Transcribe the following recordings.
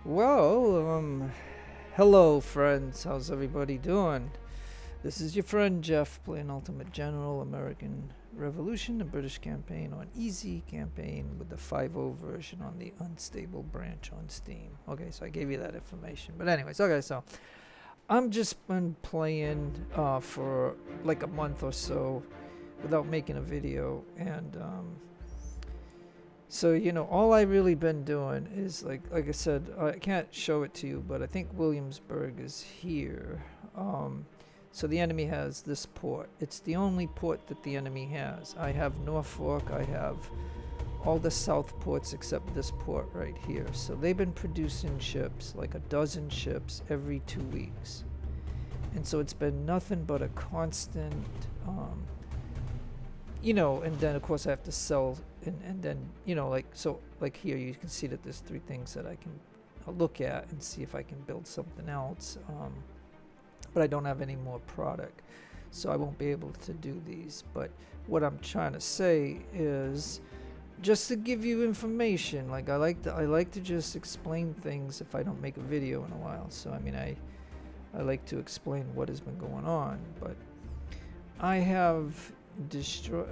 Well, hello friends, how's everybody doing? This is your friend Jeff playing Ultimate General, American Revolution, the British campaign on easy campaign with the 5.0 version on the unstable branch on Steam. Okay, so I gave you that information. But anyways, okay, so I'm just been playing for like a month or so without making a video, and so, all I really been doing is like I said, I can't show it to you, but I think Williamsburg is here. So the enemy has this port. It's the only port that the enemy has. I have Norfolk, I have all the south ports except this port right here. So they've been producing ships, like a dozen ships every 2 weeks. And so it's been nothing but a constant, and then of course I have to sell, and then, like here you can see that there's 3 things that I can look at and see if I can build something else. But I don't have any more product, so I won't be able to do these. But what I'm trying to say is just to give you information. Like I like to just explain things if I don't make a video in a while. So I mean, I like to explain what has been going on, but I have destroyed,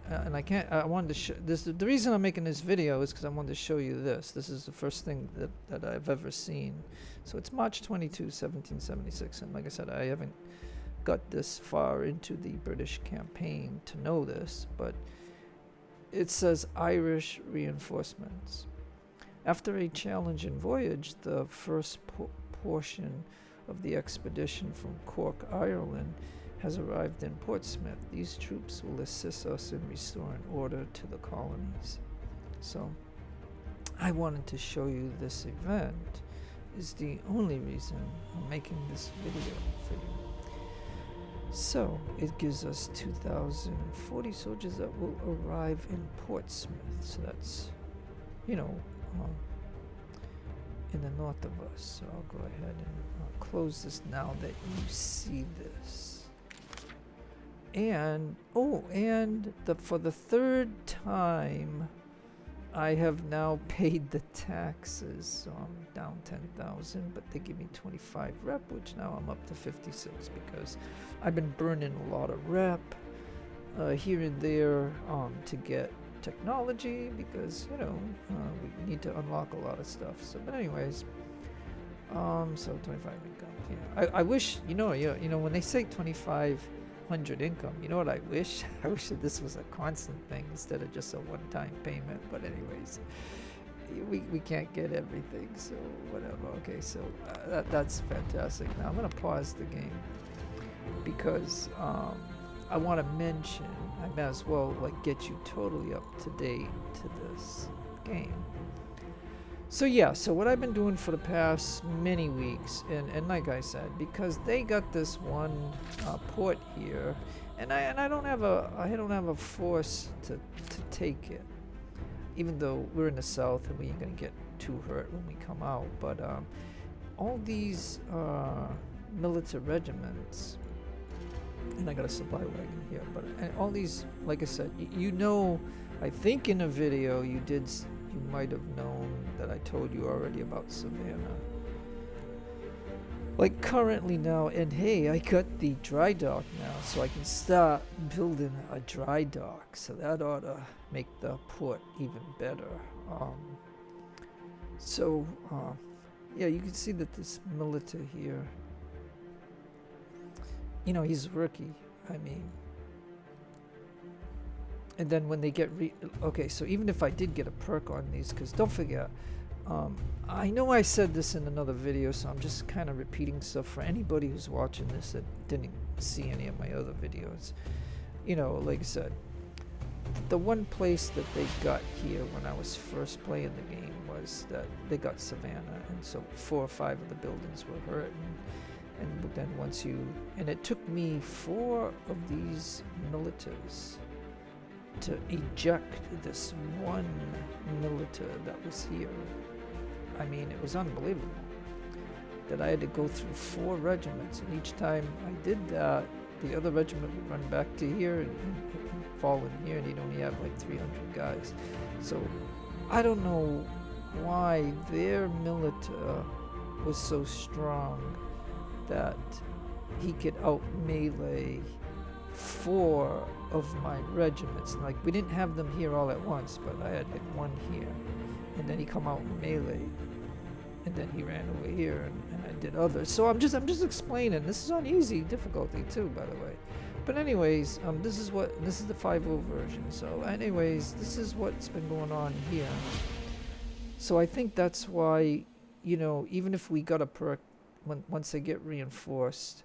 and I wanted to show this. The reason I'm making this video is because I wanted to show you this. This is the first thing that I've ever seen. So it's March 22, 1776, and like I said, I haven't got this far into the British campaign to know this, but it says Irish reinforcements. After a challenging voyage, the first portion of the expedition from Cork, Ireland, has arrived in Portsmouth. These troops will assist us in restoring order to the colonies. So I wanted to show you this event. Is the only reason I'm making this video for you. So it gives us 2,040 soldiers that will arrive in Portsmouth. So that's, in the north of us. So I'll go ahead and close this now that you see this. And for the 3rd time, I have now paid the taxes. So I'm down 10,000, but they give me 25 rep, which now I'm up to 56 because I've been burning a lot of rep here and there to get technology because we need to unlock a lot of stuff. So, but anyways, so 25 income. Yeah, I wish when they say 2,500 income, you know what I wish? I wish that this was a constant thing instead of just a one-time payment. But anyways, we can't get everything, so whatever. Okay, so that's fantastic. Now I'm gonna pause the game because I want to mention, I may as well get you totally up to date to this game. So yeah, so what I've been doing for the past many weeks, and like I said, because they got this one port here, and I don't have a force to take it, even though we're in the south and we ain't gonna get too hurt when we come out. But all these military regiments, and I got a supply wagon here, but all these, like I said, I think in a video you might have known that I told you already about Savannah. Like currently now, and hey, I got the Drydock now, so I can start building a Drydock. So that ought to make the port even better. Yeah, you can see that this military here, he's a rookie. I mean, and then when they get okay, so even if I did get a perk on these, because don't forget, I know I said this in another video, so I'm just kind of repeating stuff for anybody who's watching this that didn't see any of my other videos. Like I said, the one place that they got here when I was first playing the game was that they got Savannah, and so 4 or 5 of the buildings were hurt, and then and it took me 4 of these militaries to eject this one military that was here. I mean, it was unbelievable that I had to go through 4 regiments, and each time I did that, the other regiment would run back to here and fall in here, and you'd only have like 300 guys. So I don't know why their militia was so strong that he could out melee 4 of my regiments. Like, we didn't have them here all at once, but I had like one here, and then he come out and melee, and then he ran over here, and I did others. So I'm just explaining. This is on easy difficulty too, by the way. But anyways, this is the 5.0 version. So anyways, this is what's been going on here. So I think that's why, you know, even if we got a perk, once they get reinforced,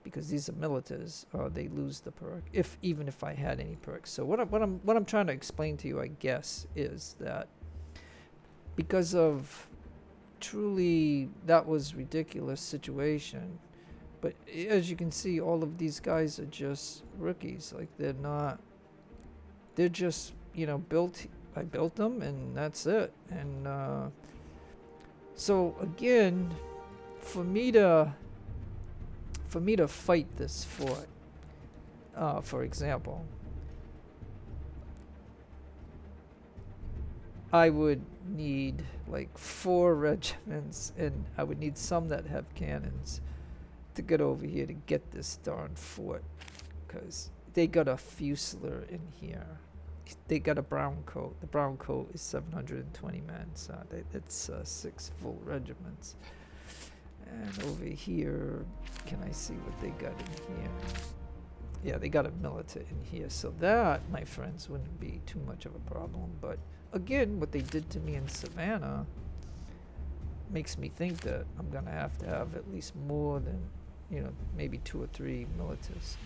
because these are militars, they lose the perk. Even if I had any perks. So what I'm trying to explain to you, I guess, is that because of truly that was ridiculous situation. But as you can see, all of these guys are just rookies. Like, they're just, you know, I built them and that's it. And so again, for me to fight this fort, for example, I would need like 4 regiments, and I would need some that have cannons to get over here to get this darn fort, because they got a fusilier in here. They got a brown coat. The brown coat is 720 men, so it's 6 full regiments. And over here, can I see what they got in here? Yeah, they got a militia in here. So that, my friends, wouldn't be too much of a problem. But again, what they did to me in Savannah makes me think that I'm going to have at least more than, you know, maybe 2 or 3 militias.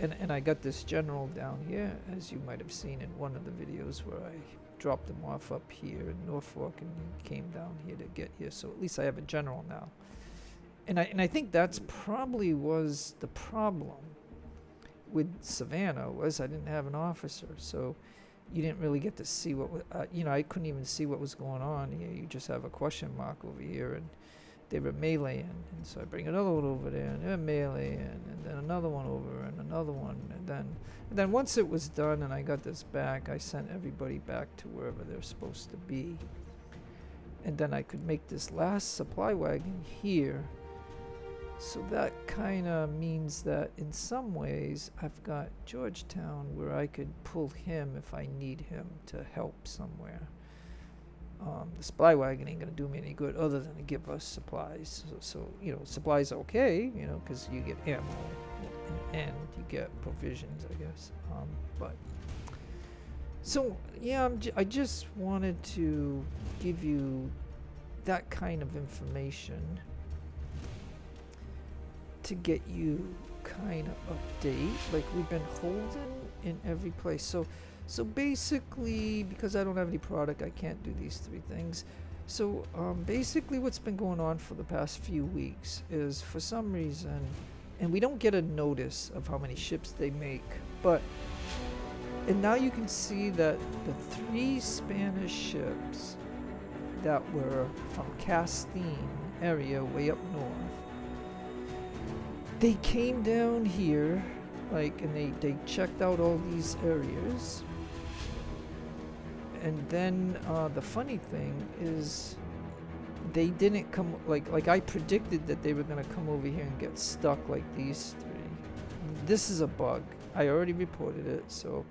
And I got this general down here, as you might have seen in one of the videos where I dropped him off up here in Norfolk, and he came down here to get here. So at least I have a general now. And I think that's probably was the problem with Savannah, was I didn't have an officer. So you didn't really get to see what, you know, I couldn't even see what was going on here. You just have a question mark over here, and they were meleeing. And so I bring another one over there, and they're meleeing, and then another one over, and another one. And then once it was done and I got this back, I sent everybody back to wherever they're supposed to be. And then I could make this last supply wagon here. So that kind of means that in some ways I've got Georgetown where I could pull him if I need him to help somewhere. The supply wagon ain't going to do me any good other than to give us supplies. So you know, supplies are okay, you know, because you get ammo and you get provisions, I guess. But so yeah, I just wanted to give you that kind of information to get you kind of update, like we've been holding in every place. So basically, because I don't have any product, I can't do these 3 things. So basically what's been going on for the past few weeks is, for some reason, and we don't get a notice of how many ships they make, and now you can see that the 3 Spanish ships that were from Castine area way up north, they came down here, like, and they checked out all these areas. And then the funny thing is, they didn't come, like I predicted that they were going to come over here and get stuck like these 3. This is a bug. I already reported it, so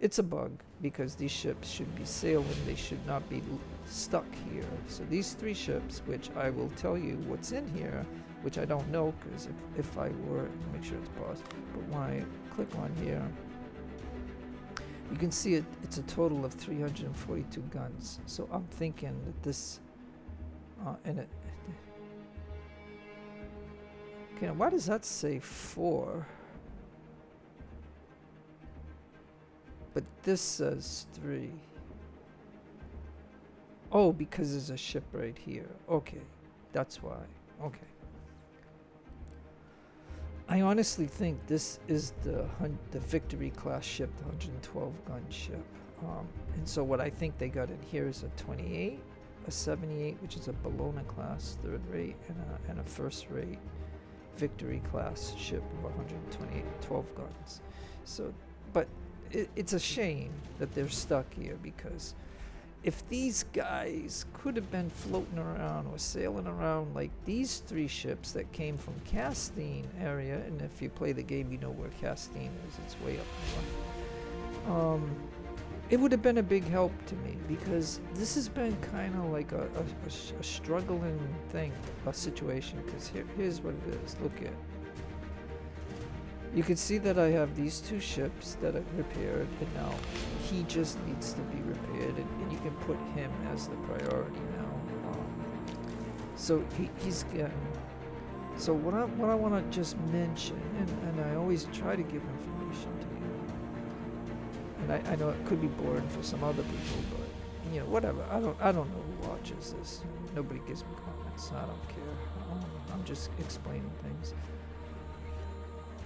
it's a bug, because these ships should be sailing. They should not be stuck here. So these 3 ships, which I will tell you what's in here, which I don't know, because if I were, make sure it's paused, but when I click on here, you can see it's a total of 342 guns. So I'm thinking that this, okay, now why does that say 4? But this says 3. Oh, because there's a ship right here. Okay, that's why. Okay. I honestly think this is the Victory class ship, the 112 gun ship. And so what I think they got in here is a 28, a 78, which is a Bologna class 3rd rate, and a 1st rate Victory class ship of 128, 12 guns. So, but it's a shame that they're stuck here, because if these guys could have been floating around or sailing around like these 3 ships that came from Castine area, and if you play the game, you know where Castine is. It's way up north. It would have been a big help to me, because this has been kind of like a struggling thing, a situation. Because here's what it is. Look at. You can see that I have these 2 ships that are repaired, and now he just needs to be repaired, and you can put him as the priority now. So he's getting. So what I want to just mention, and I always try to give information to you, and I know it could be boring for some other people, but whatever. I don't know who watches this. Nobody gives me comments. I don't care. I'm just explaining things.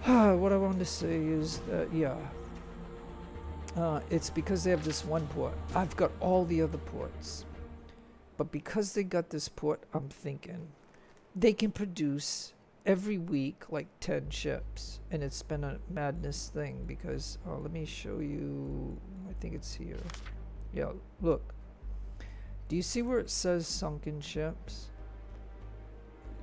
What I wanted to say is that, it's because they have this one port. I've got all the other ports. But because they got this port, I'm thinking they can produce every week like 10 ships. And it's been a madness thing because, let me show you. I think it's here. Yeah, look. Do you see where it says sunken ships?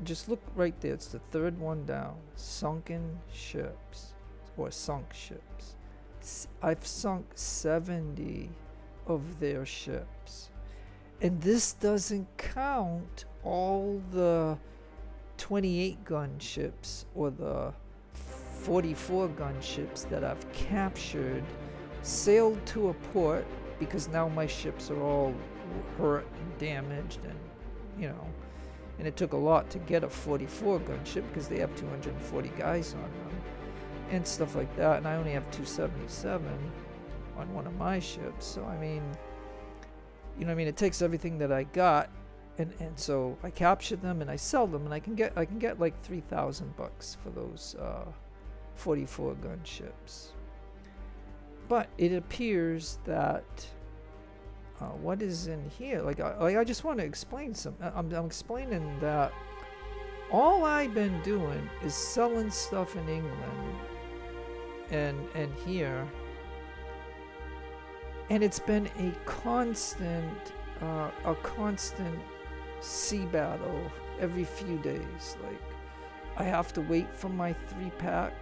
Just look right there. It's the 3rd one down. Sunken ships, or sunk ships. I've sunk 70 of their ships, and this doesn't count all the 28 gun ships or the 44 gun ships that I've captured, sailed to a port, because now my ships are all hurt and damaged, and and it took a lot to get a 44 gun ship because they have 240 guys on them and stuff like that, and I only have 277 on one of my ships. So I mean, it takes everything that I got, and so I capture them and I sell them, and I can get like $3,000 for those 44 gun ships. But it appears that what is in here? Like I just want to explain I'm explaining that all I've been doing is selling stuff in England and here, and it's been a constant sea battle every few days. Like I have to wait for my 3-pack,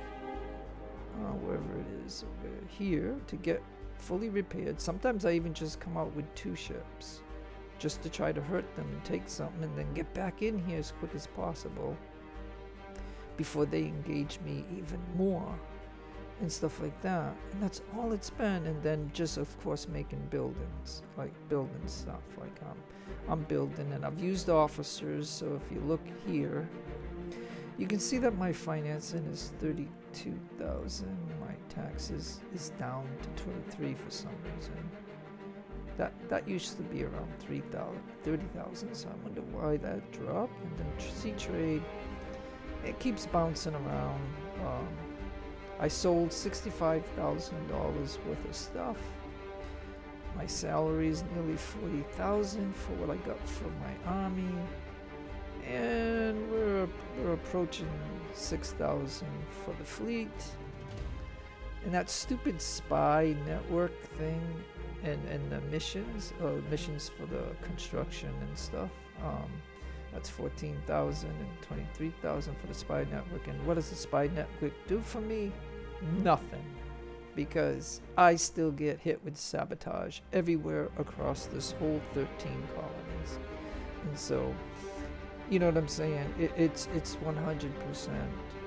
wherever it is over here, to get fully repaired. Sometimes I even just come out with 2 ships just to try to hurt them and take something, and then get back in here as quick as possible before they engage me even more and stuff like that. And that's all it's been. And then just, of course, making buildings, like building stuff. Like I'm building, and I've used officers. So if you look here, you can see that my financing is 32,000. My taxes is down to 23 for some reason. That used to be around 30,000. So I wonder why that dropped. And then sea trade, it keeps bouncing around. I sold $65,000 worth of stuff. My salary is nearly $40,000 for what I got from my army. And we're approaching 6,000 for the fleet. And that stupid spy network thing, and the missions for the construction and stuff, that's 14,000 and 23,000 for the spy network. And what does the spy network do for me? Nothing, because I still get hit with sabotage everywhere across this whole 13 colonies. And so, you know what I'm saying? It's 100%,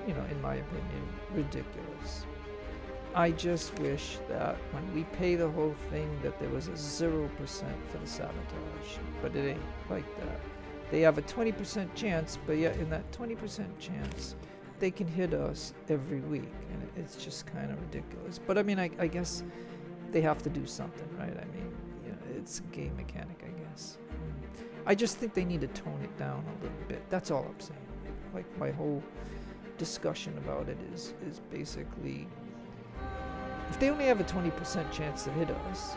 in my opinion, ridiculous. I just wish that when we pay the whole thing, that there was a 0% for the sabotage. But it ain't like that. They have a 20% chance, but yet in that 20% chance, they can hit us every week. And it's just kind of ridiculous. But I mean, I guess they have to do something, right? I mean, it's a game mechanic, I guess. I just think they need to tone it down a little bit. That's all I'm saying. Like my whole discussion about it is basically, if they only have a 20% chance to hit us,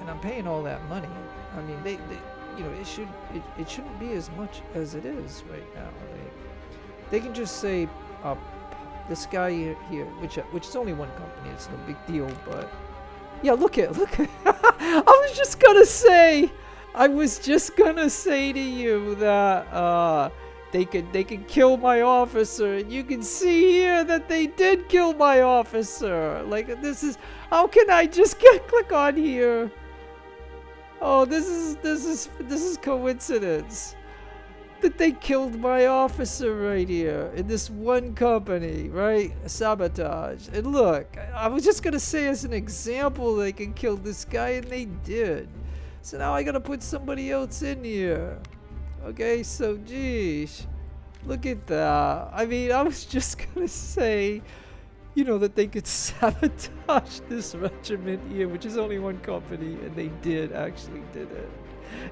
and I'm paying all that money, I mean, they it shouldn't be as much as it is right now. They can just say, this guy here, which is only one company, it's no big deal, but yeah, look at I was just gonna say to you that they could kill my officer, and you can see here that they did kill my officer. Like, this is, how can I just click on here? Oh, this is coincidence that they killed my officer right here in this one company, right? Sabotage. And look, I was just gonna say as an example they can kill this guy, and they did. So now I gotta put somebody else in here. Okay, so geez, look at that. I mean, I was just gonna say, you know, that they could sabotage this regiment here, which is only one company, and they actually did it.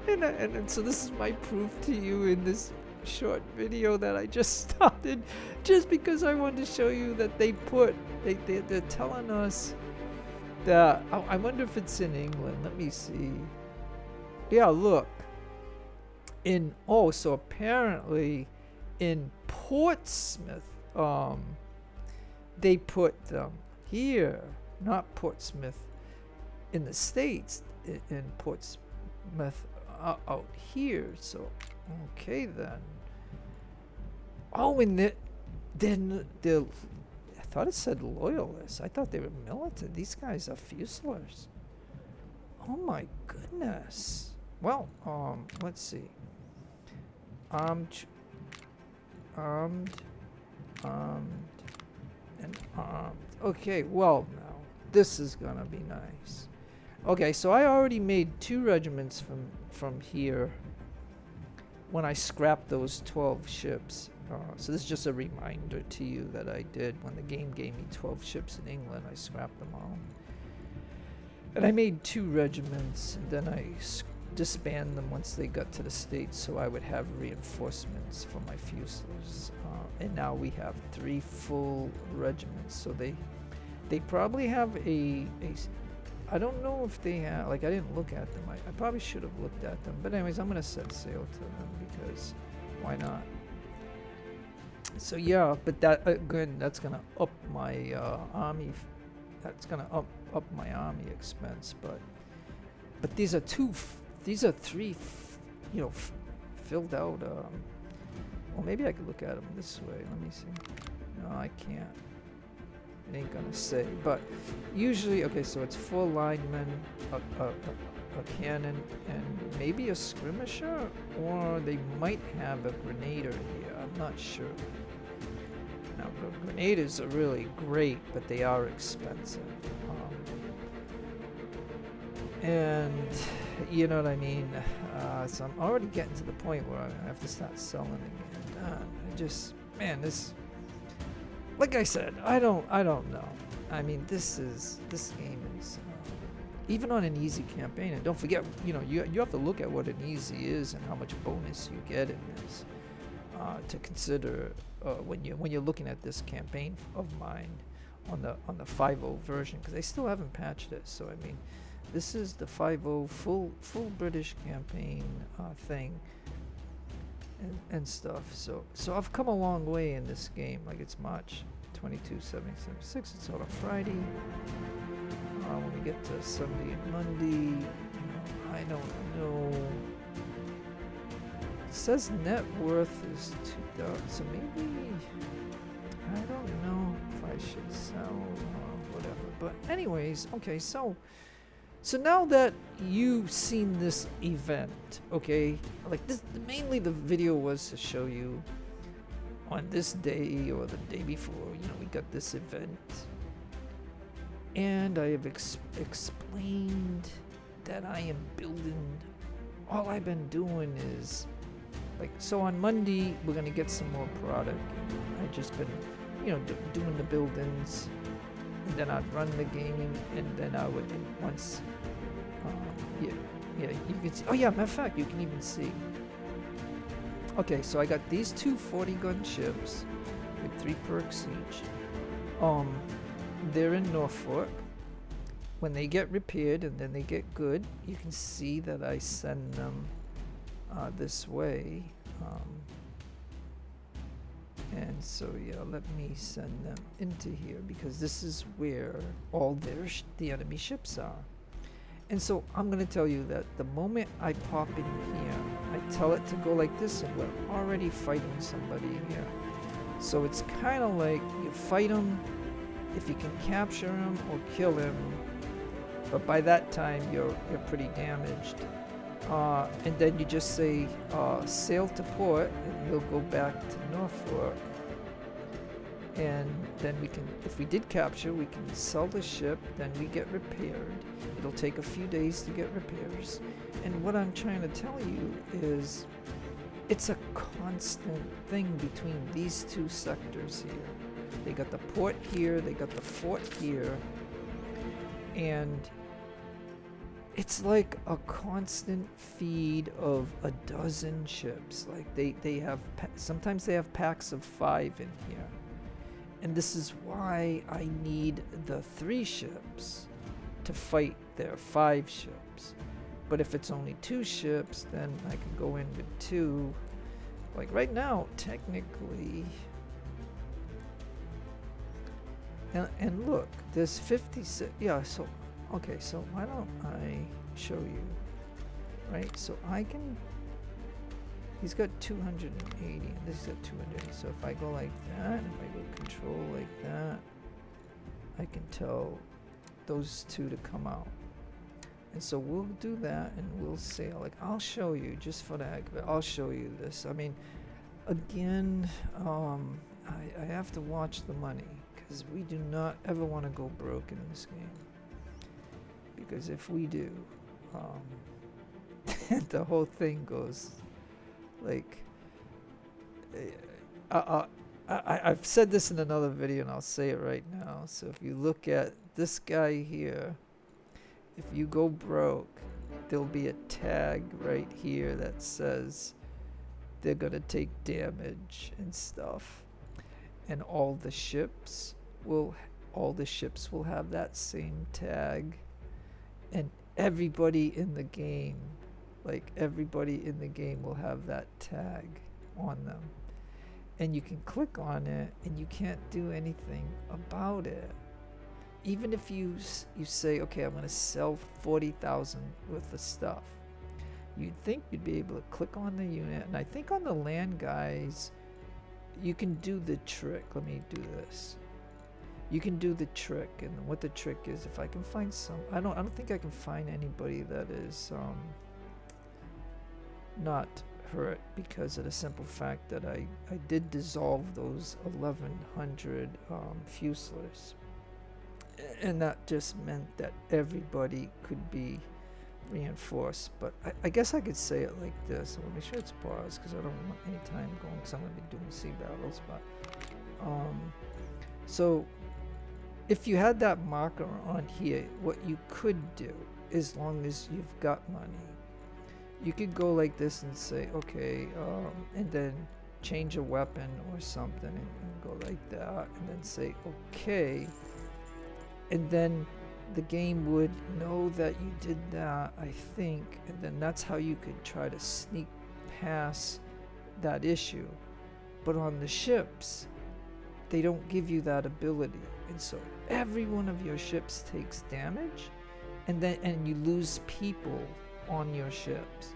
And so this is my proof to you in this short video that I just started, just because I wanted to show you that they're telling us that, I wonder if it's in England. Let me see. Yeah, look. So apparently in Portsmouth, they put them here, not Portsmouth in the States, in Portsmouth out here. So, okay then. Oh, and then I thought it said loyalists. I thought they were militant. These guys are fuselers. Oh my goodness. Well, let's see. Armed, and armed. Okay, well now, this is gonna be nice. Okay, so I already made 2 regiments from here when I scrapped those 12 ships. So this is just a reminder to you that I did when the game gave me 12 ships in England. I scrapped them all. And I made 2 regiments, and then I disband them once they got to the States, so I would have reinforcements for my fuselers. And now we have 3 full regiments. So they probably have a I don't know if they have, like, I didn't look at them. I probably should have looked at them. But anyways, I'm going to set sail to them because why not? So yeah, but that, again, that's going to up my army. That's going to up my army expense. But these are 3, you know, filled out. Well, maybe I could look at them this way. Let me see. No, I can't. It ain't gonna say, but usually, okay, so it's 4 linemen, a cannon, and maybe a skirmisher, or they might have a grenader here. I'm not sure. Now, grenaders are really great, but they are expensive. And you know what I mean. So I'm already getting to the point where I have to start selling again. Man, this. Like I said, I don't know. I mean, this game is even on an easy campaign. And don't forget, you know, you have to look at what an easy is and how much bonus you get in this to consider when you're looking at this campaign of mine on the 5.0 version, because they still haven't patched it. So I mean, this is the 5.0 full British campaign thing. And stuff. So I've come a long way in this game. Like, it's March 22, 76. It's on a Friday. When we get to Sunday and Monday, I don't know. It says net worth is 2,000. So maybe I don't know if I should sell or whatever. But anyways, okay. So now that you've seen this event, okay, like this, mainly the video was to show you on this day or the day before, you know, we got this event. And I have explained that I am building, all I've been doing is, like, so on Monday, we're going to get some more product. I've just been, you know, doing the buildings. And then I'd run the game, and then I would, once, yeah, you can see, oh yeah, matter of fact, you can even see. Okay, so I got these 2 40-gun ships with 3 perks each. They're in Norfolk. When they get repaired and then they get good, you can see that I send them this way. And so yeah, let me send them into here because this is where all the enemy ships are. And so I'm going to tell you that the moment I pop in here, I tell it to go like this, and we're already fighting somebody here. So it's kind of like you fight him if you can capture him or kill him, but by that time you're pretty damaged. And then you just say sail to port, and he'll go back to Norfolk. And then we can, if we did capture, we can sell the ship, then we get repaired. It'll take a few days to get repairs. And what I'm trying to tell you is it's a constant thing between these two sectors here. They got the port here, they got the fort here, and it's like a constant feed of a dozen ships. Like they have, sometimes they have packs of 5 in here. And this is why I need the 3 ships to fight their 5 ships. But if it's only 2 ships, then I can go in with 2. Like right now, technically. And look, there's 56. Yeah, so, okay, so why don't I show you? Right, so I can. He's got 280, and this is at 280. So if I go like that, if I go control like that, I can tell those 2 to come out. And so we'll do that, and we'll sail. Like, I'll show you, just for the heck of it, I'll show you this. I mean, again, I have to watch the money, because we do not ever want to go broke in this game. Because if we do, the whole thing goes... Like, I've said this in another video, and I'll say it right now. So if you look at this guy here, if you go broke, there'll be a tag right here that says they're gonna take damage and stuff. And all the ships will have that same tag. And everybody in the game, like everybody in the game will have that tag on them. And you can click on it and you can't do anything about it. Even if you say, okay, I'm going to sell 40,000 worth of stuff. You'd think you'd be able to click on the unit. And I think on the land guys, you can do the trick. Let me do this. You can do the trick. And what the trick is, if I can find some, I don't think I can find anybody that is, not hurt, because of the simple fact that I did dissolve those 1,100 fuselers, and that just meant that everybody could be reinforced. But I guess I could say it like this. I want to make sure it's paused because I don't want any time going, because I'm going to be doing sea battles. But so if you had that marker on here, what you could do, as long as you've got money, you could go like this and say, okay, and then change a weapon or something, and go like that, and then say, okay. And then the game would know that you did that, I think, and then that's how you could try to sneak past that issue. But on the ships, they don't give you that ability. And so every one of your ships takes damage, and you lose people on your ships.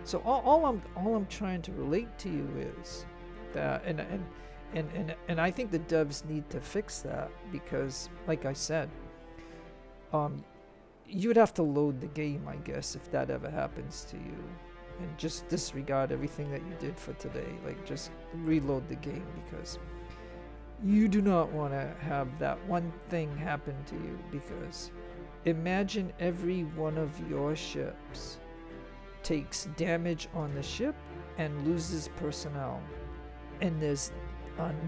So all I'm trying to relate to you is that, and I think the devs need to fix that, because like I said, you would have to load the game, I guess, if that ever happens to you, and just disregard everything that you did for today. Like, just reload the game, because you do not want to have that one thing happen to you. Because imagine every one of your ships takes damage on the ship and loses personnel, and there's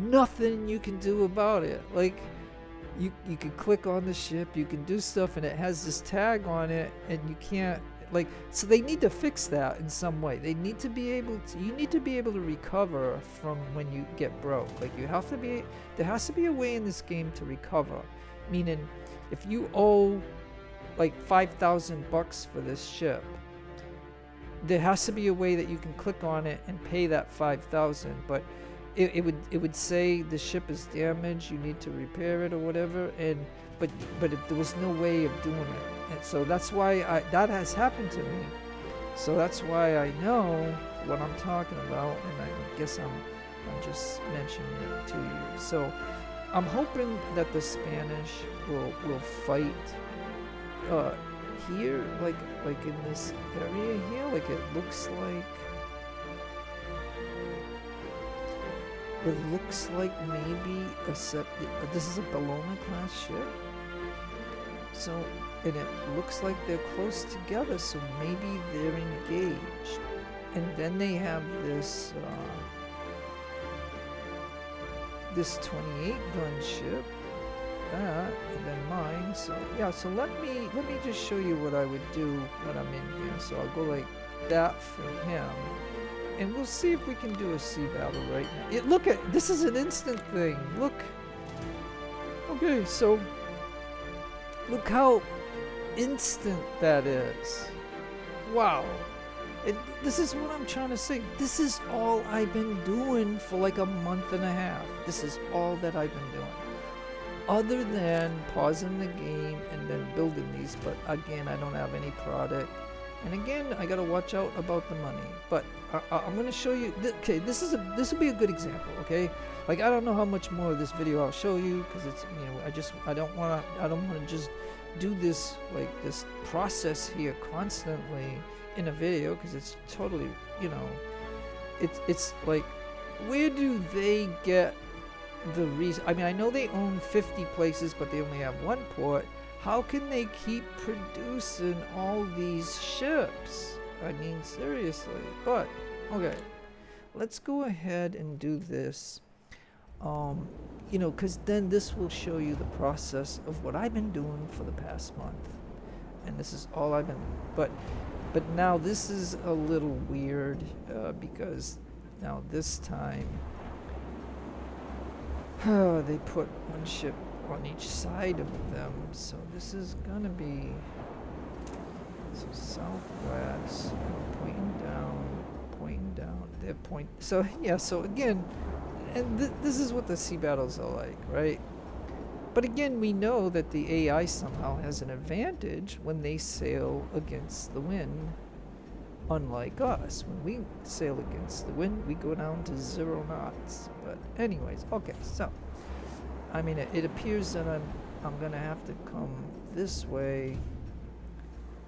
nothing you can do about it. Like, you can click on the ship, you can do stuff, and it has this tag on it, and you can't, like, so they need to fix that in some way. They need to be able to, you need to be able to recover from when you get broke. Like, you have to be, there has to be a way in this game to recover. Meaning, if you owe like $5,000 for this ship, there has to be a way that you can click on it and pay that 5,000. But it would say the ship is damaged, you need to repair it or whatever, and but there was no way of doing it, and so that's why that has happened to me. So that's why I know what I'm talking about, and I guess I'm just mentioning it to you. So I'm hoping that the Spanish will fight here, like in this area here, like it looks like maybe this is a Bologna class ship. So, and it looks like they're close together, so maybe they're engaged. And then they have this this 28 gun ship, and then mine. So yeah, so let me just show you what I would do when I'm in here. So I'll go like that for him, and we'll see if we can do a sea battle right now. Look at this is an instant thing. Look. Okay, so look how instant that is. Wow. And this is what I'm trying to say. This is all I've been doing for like a month and a half. This is all that I've been doing. Other than pausing the game and then building these. But again, I don't have any product. And again, I gotta watch out about the money. But I'm gonna show you. Okay, this will be a good example. Okay, like I don't know how much more of this video I'll show you because it's I don't wanna just do this like this process here constantly in a video because it's totally it's like where do they get the reason? I mean, I know they own 50 places, but they only have one port. How can they keep producing all these ships? I mean, seriously. But, okay. Let's go ahead and do this. Because then this will show you the process of what I've been doing for the past month. And this is all I've been doing. But now this is a little weird because now this time they put one ship on each side of them, so this is gonna be so southwest, pointing down, they're point. So yeah, so again, and this is what the sea battles are like, right? But again, we know that the AI somehow has an advantage when they sail against the wind, unlike us. When we sail against the wind, we go down to 0 knots. But anyways, okay, so I mean, it appears that I'm gonna have to come this way,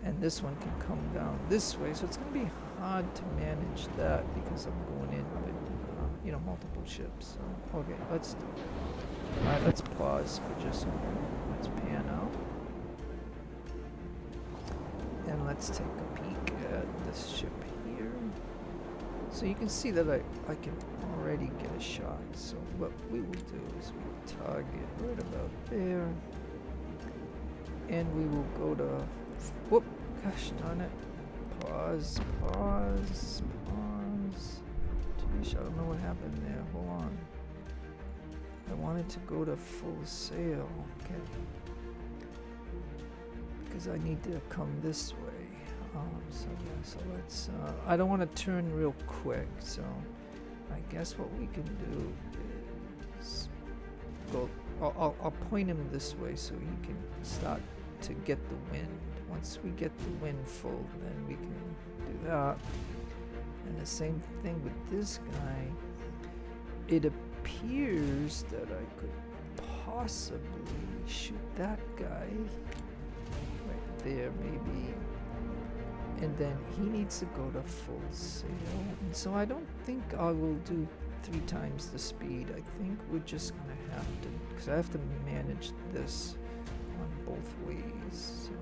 and this one can come down this way. So it's gonna be hard to manage that because I'm going in with multiple ships. So okay, let's do it. All right, let's pause for just a moment. Let's pan out, and let's take a peek at this ship here. So you can see that I can already get a shot. So what we will do is we will target right about there, and we will go to, whoop, gosh darn it, pause. Geesh, I don't know what happened there, hold on. I wanted to go to full sail, okay, because I need to come this way. So yeah, so let's, I don't want to turn real quick, so I guess what we can do is go, I'll point him this way so he can start to get the wind. Once we get the wind full, then we can do that. And the same thing with this guy. It appears that I could possibly shoot that guy right there, maybe. And then he needs to go to full sail. And so I don't think I will do 3 times the speed. I think we're just gonna have to, because I have to manage this on both ways. So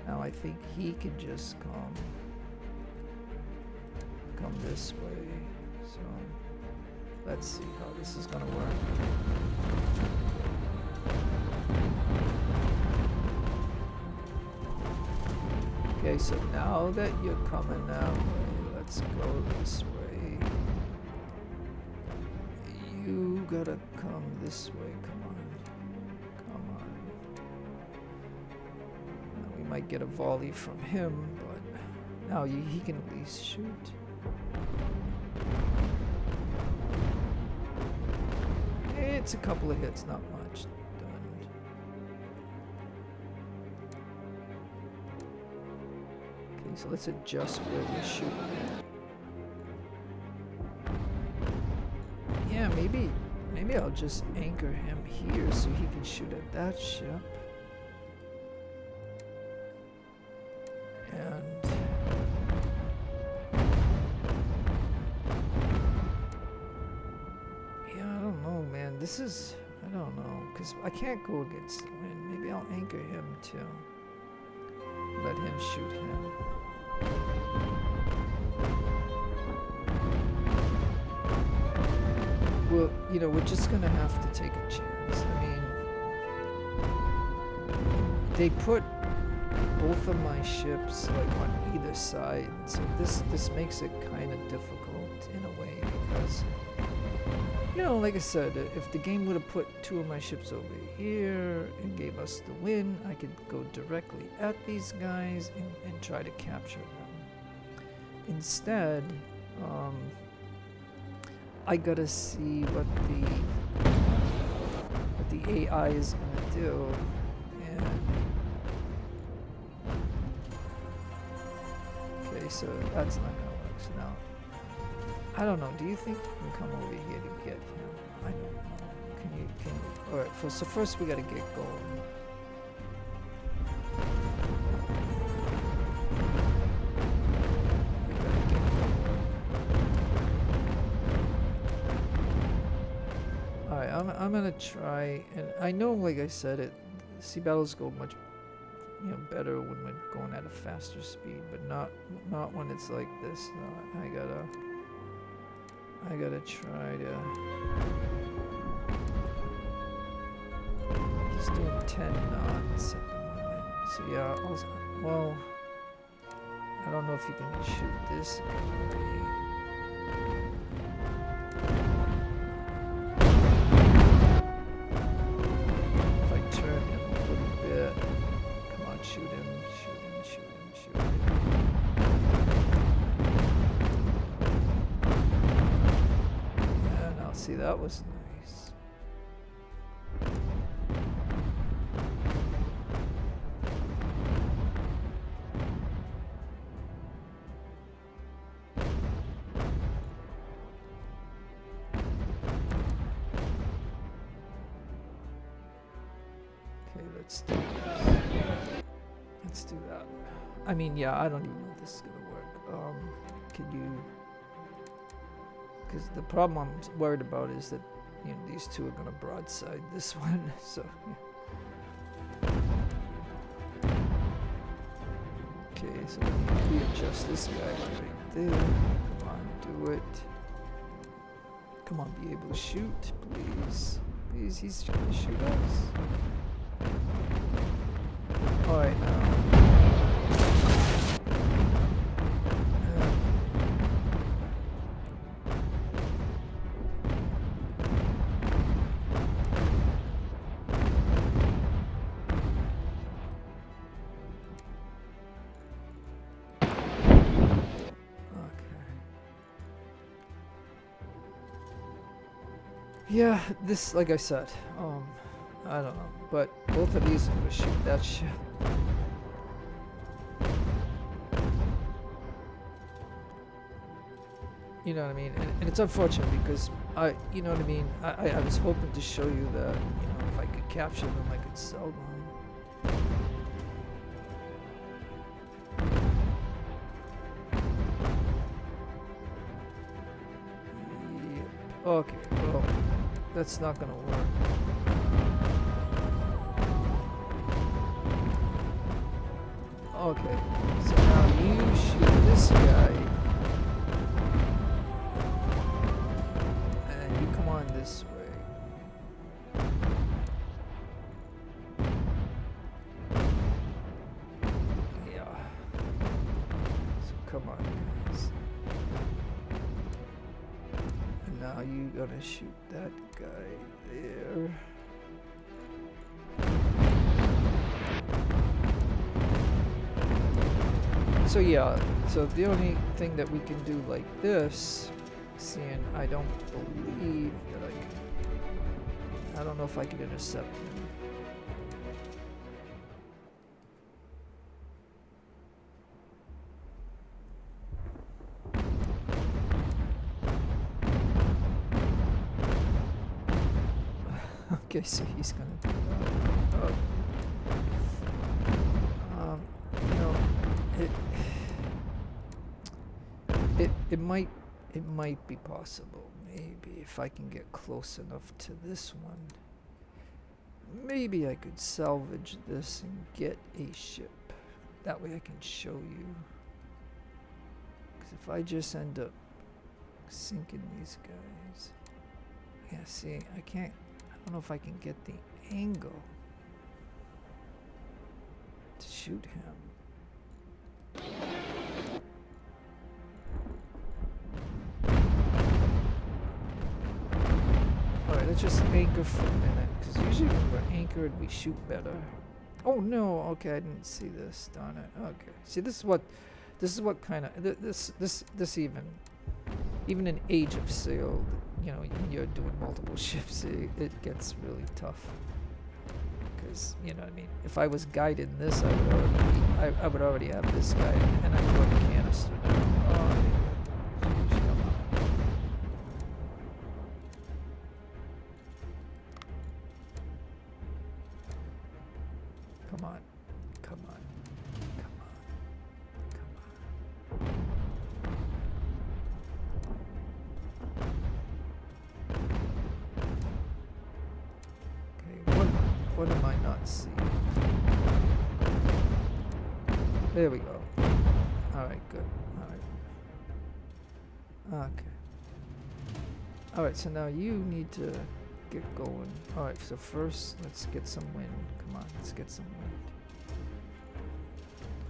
now I think he can just come this way. So let's see how this is gonna work. Okay, so now that you're coming that way, let's go this way. You gotta come this way, come on. Now we might get a volley from him, but now he can at least shoot. it's a couple of hits, not much. Done. Okay, so let's adjust where we're shooting. Yeah, maybe I'll just anchor him here so he can shoot at that ship. And yeah, I don't know, man. This is, I don't know, because I can't go against the wind. Maybe I'll anchor him too. Let him shoot him. Well, you know, we're just gonna have to take a chance. I mean, they put both of my ships like on either side, so this makes it kind of difficult in a way because, you know, like I said, if the game would have put two of my ships over here and gave us the win, I could go directly at these guys and try to capture them. Instead, I gotta see what the AI is gonna do, and okay, so that's not gonna work. So now, I don't know. Do you think you can come over here to get him? I don't know. Can you? All right. So first we gotta get going. I'm gonna try, and I know, like I said, sea battles go much, you know, better when we're going at a faster speed, but not when it's like this. No, I gotta try to. He's doing 10 knots at the moment, so yeah. Well, I don't know if you can shoot this guy. See, that was nice. Okay, let's do this. Let's do that. I mean, yeah, I don't even know if this is gonna work. Can you? Because the problem I'm worried about is that, you know, these two are gonna broadside this one. So, yeah. Okay, so we adjust this guy right there. Come on, do it. Come on, be able to shoot, please. Please, he's trying to shoot us. All right, now. Yeah, this, like I said, I don't know, but both of these are gonna shoot that shit. You know what I mean? And it's unfortunate because you know what I mean? I was hoping to show you that, you know, if I could capture them, I could sell them. Yep. Okay, well, that's not gonna work. Okay, so now you shoot this guy. And you come on this way. Yeah. So come on, guys. And now you gotta shoot that guy there. So yeah, so the only thing that we can do like this, seeing I don't believe that I can I don't know if I can intercept him. Okay, so he's gonna do that. You know, it might be possible. Maybe if I can get close enough to this one, maybe I could salvage this and get a ship. That way I can show you. Because if I just end up sinking these guys, yeah. See, I can't. I don't know if I can get the angle to shoot him. Alright, let's just anchor for a minute, because usually when we're anchored we shoot better. Oh no, okay, I didn't see this, darn it. Okay, see, this is what kind of, this even in Age of Sail, you know, when you're doing multiple ships, it gets really tough. Because, you know what I mean, if I was guiding this, I would already have this guy, and I could put a canister down. Oh, yeah. Come on. Come on. Come on. Come on. What am I not seeing? There we go. Alright, good. Alright. Okay. Alright, so now you need to get going. Alright, so first, let's get some wind. Come on, let's get some wind.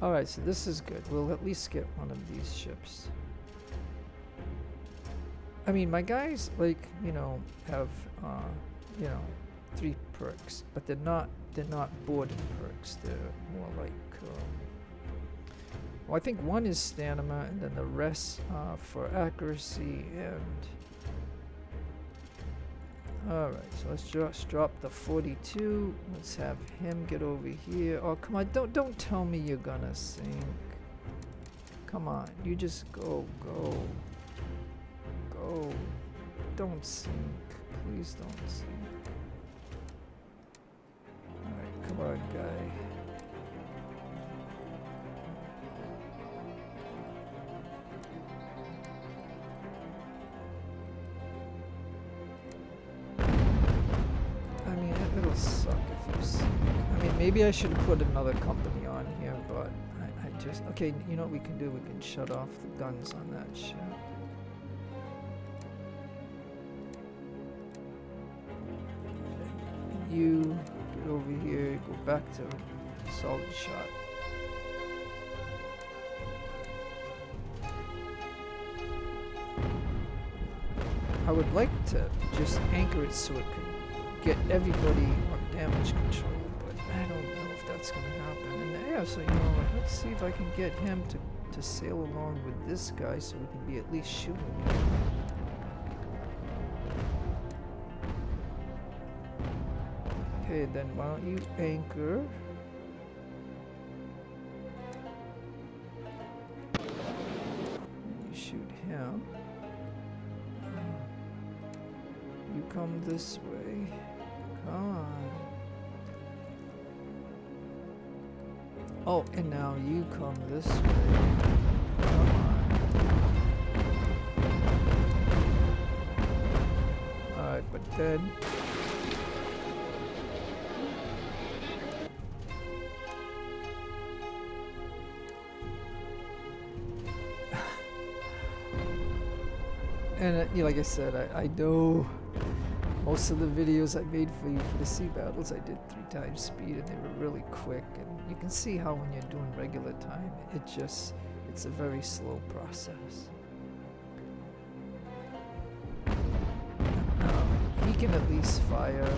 Alright, so this is good. We'll at least get one of these ships. I mean, my guys, like, you know, have, you know, 3 perks, but they're not boarding perks. They're more like, well, I think one is stamina, and then the rest for accuracy. And all right, so let's just drop the 42. Let's have him get over here. Oh, come on! Don't tell me you're gonna sink. Come on, you just go. Don't sink, please don't sink. Come on, guy. I mean, it'll suck if you sink. I mean, maybe I should have put another company on here, but I just... Okay, you know what we can do? We can shut off the guns on that ship. You... over here, go back to solid shot. I would like to just anchor it so it can get everybody on damage control, but I don't know if that's going to happen. And yeah, so you know, let's see if I can get him to sail along with this guy so we can be at least shooting him. Okay, then why don't you anchor? You shoot him. You come this way. Come on. Oh, and now you come this way. Come on. Alright, but then... And you know, like I said, I know most of the videos I made for you for the sea battles, I did 3 times speed, and they were really quick. And you can see how when you're doing regular time, it's a very slow process. He can at least fire.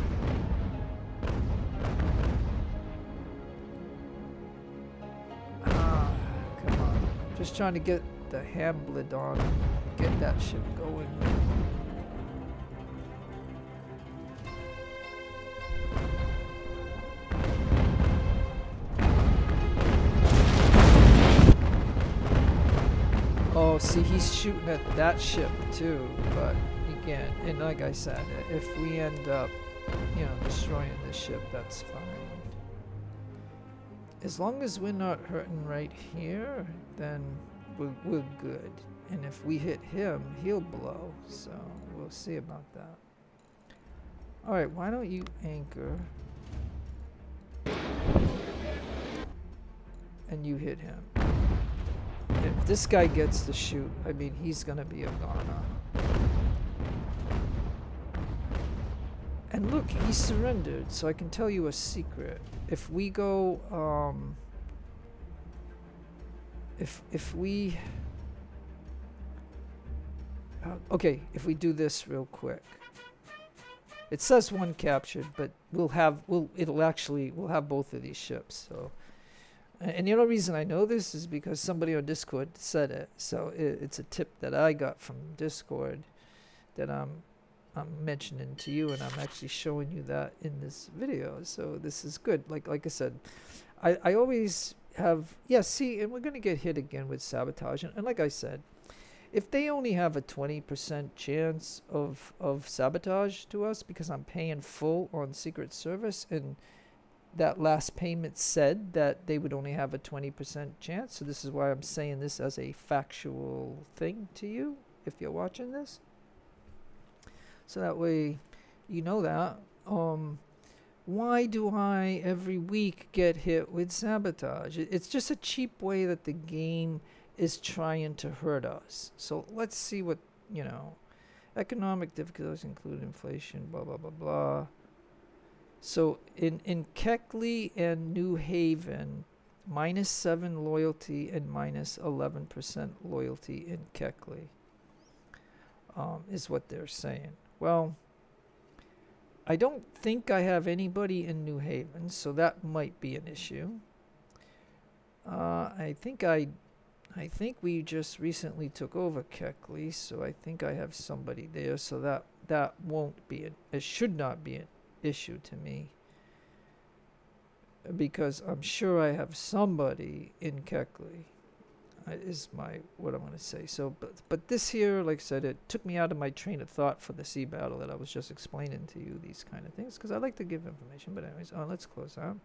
Come on. Just trying to get the Hamlet on. Get that ship going. see, he's shooting at that ship too, but again, and like I said, if we end up, destroying this ship, that's fine. As long as we're not hurting right here, then we're good. And if we hit him, he'll blow. So we'll see about that. Alright, why don't you anchor? And you hit him. If this guy gets to shoot, I mean, he's gonna be a goner. And look, he surrendered, so I can tell you a secret. If we go, if we do this real quick. It says one captured, but we'll have both of these ships. So, and the only reason I know this is because somebody on Discord said it. So it's a tip that I got from Discord that I'm mentioning to you, and I'm actually showing you that in this video. So this is good. Like I said, I always have, see, and we're gonna get hit again with sabotage. And like I said, if they only have a 20% chance of sabotage to us because I'm paying full on Secret Service, and that last payment said that they would only have a 20% chance, so this is why I'm saying this as a factual thing to you if you're watching this. So that way you know that. Why do I every week get hit with sabotage? It's just a cheap way that the game is trying to hurt us. So let's see what, economic difficulties include inflation, blah, blah, blah, blah. So in Keckley and New Haven, -7 loyalty and -11% loyalty in Keckley is what they're saying. Well, I don't think I have anybody in New Haven, so that might be an issue. I think we just recently took over Keckley, so I think I have somebody there, so that won't be it should not be an issue to me, because I'm sure I have somebody in Keckley. Is what I'm going to say. So, but this here, like I said, it took me out of my train of thought for the sea battle that I was just explaining to you, these kind of things, because I like to give information. But anyways, let's close out.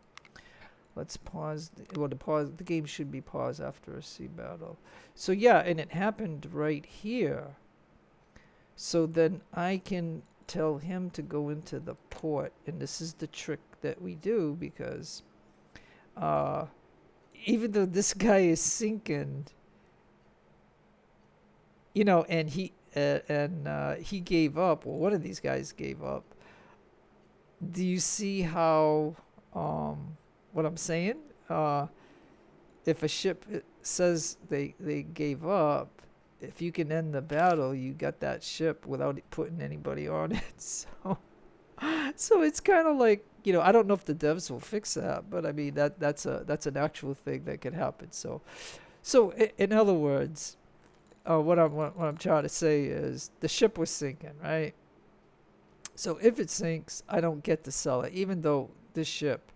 Let's pause. The game should be paused after a sea battle. So yeah, and it happened right here. So then I can tell him to go into the port, and this is the trick that we do, because even though this guy is sinking, and he gave up. Well, one of these guys gave up. Do you see how what I'm saying? If a ship says they gave up, if you can end the battle, you got that ship without putting anybody on it. So it's kind of like, I don't know if the devs will fix that, but I mean that's an actual thing that could happen. So in other words, what I'm trying to say is the ship was sinking, right? So if it sinks, I don't get to sell it, even though this ship,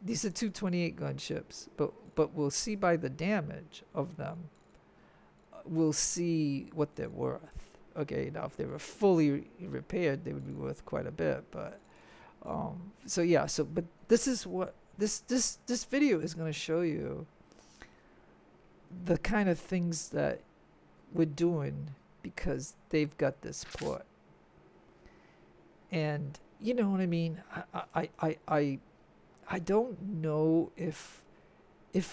these are two 28 gun ships, but we'll see by the damage of them, we'll see what they're worth. Okay, now if they were fully repaired, they would be worth quite a bit, but but this is what this video is going to show you, the kind of things that we're doing because they've got this port. And you know what I mean? I don't know if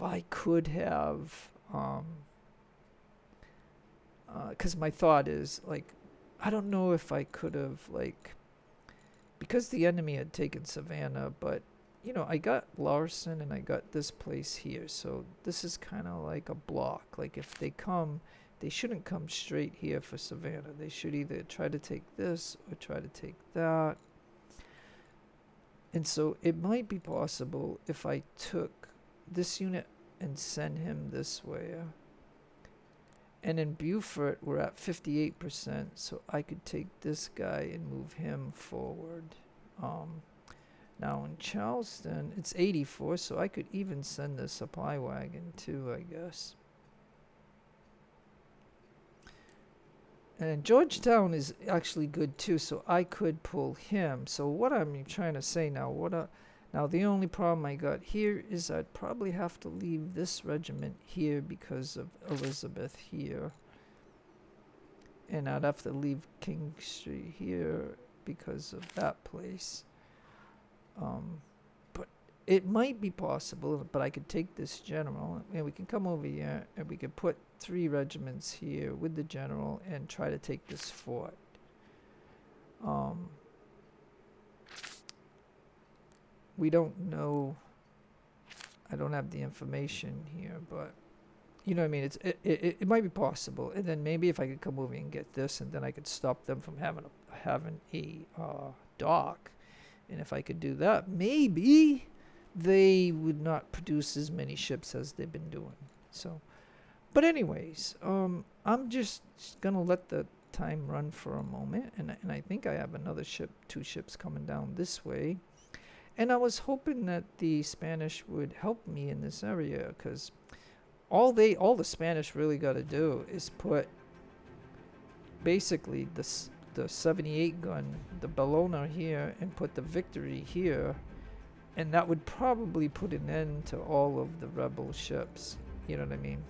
I could have, because my thought is, like, I don't know if I could have, like, because the enemy had taken Savannah, but, I got Larson and I got this place here, so this is kind of like a block. Like, if they come, they shouldn't come straight here for Savannah. They should either try to take this or try to take that. And so it might be possible if I took this unit and send him this way. And in Beaufort, we're at 58%, so I could take this guy and move him forward. Now in Charleston, it's 84, so I could even send the supply wagon too, I guess. And Georgetown is actually good too, so I could pull him. So what I'm trying to say now, now the only problem I got here is I'd probably have to leave this regiment here because of Elizabeth here. And I'd have to leave King Street here because of that place. But it might be possible, but I could take this general and we can come over here and we could put 3 regiments here with the general and try to take this fort. We don't know. I don't have the information here, but you know what I mean. It might be possible, and then maybe if I could come over and get this, and then I could stop them from having a dock, and if I could do that, maybe they would not produce as many ships as they've been doing. So, but anyways, I'm just gonna let the time run for a moment, and I think I have another ship, 2 ships coming down this way. And I was hoping that the Spanish would help me in this area, because all the Spanish really got to do is put basically the 78 gun, the Bellona here, and put the Victory here, and that would probably put an end to all of the rebel ships. You know what I mean?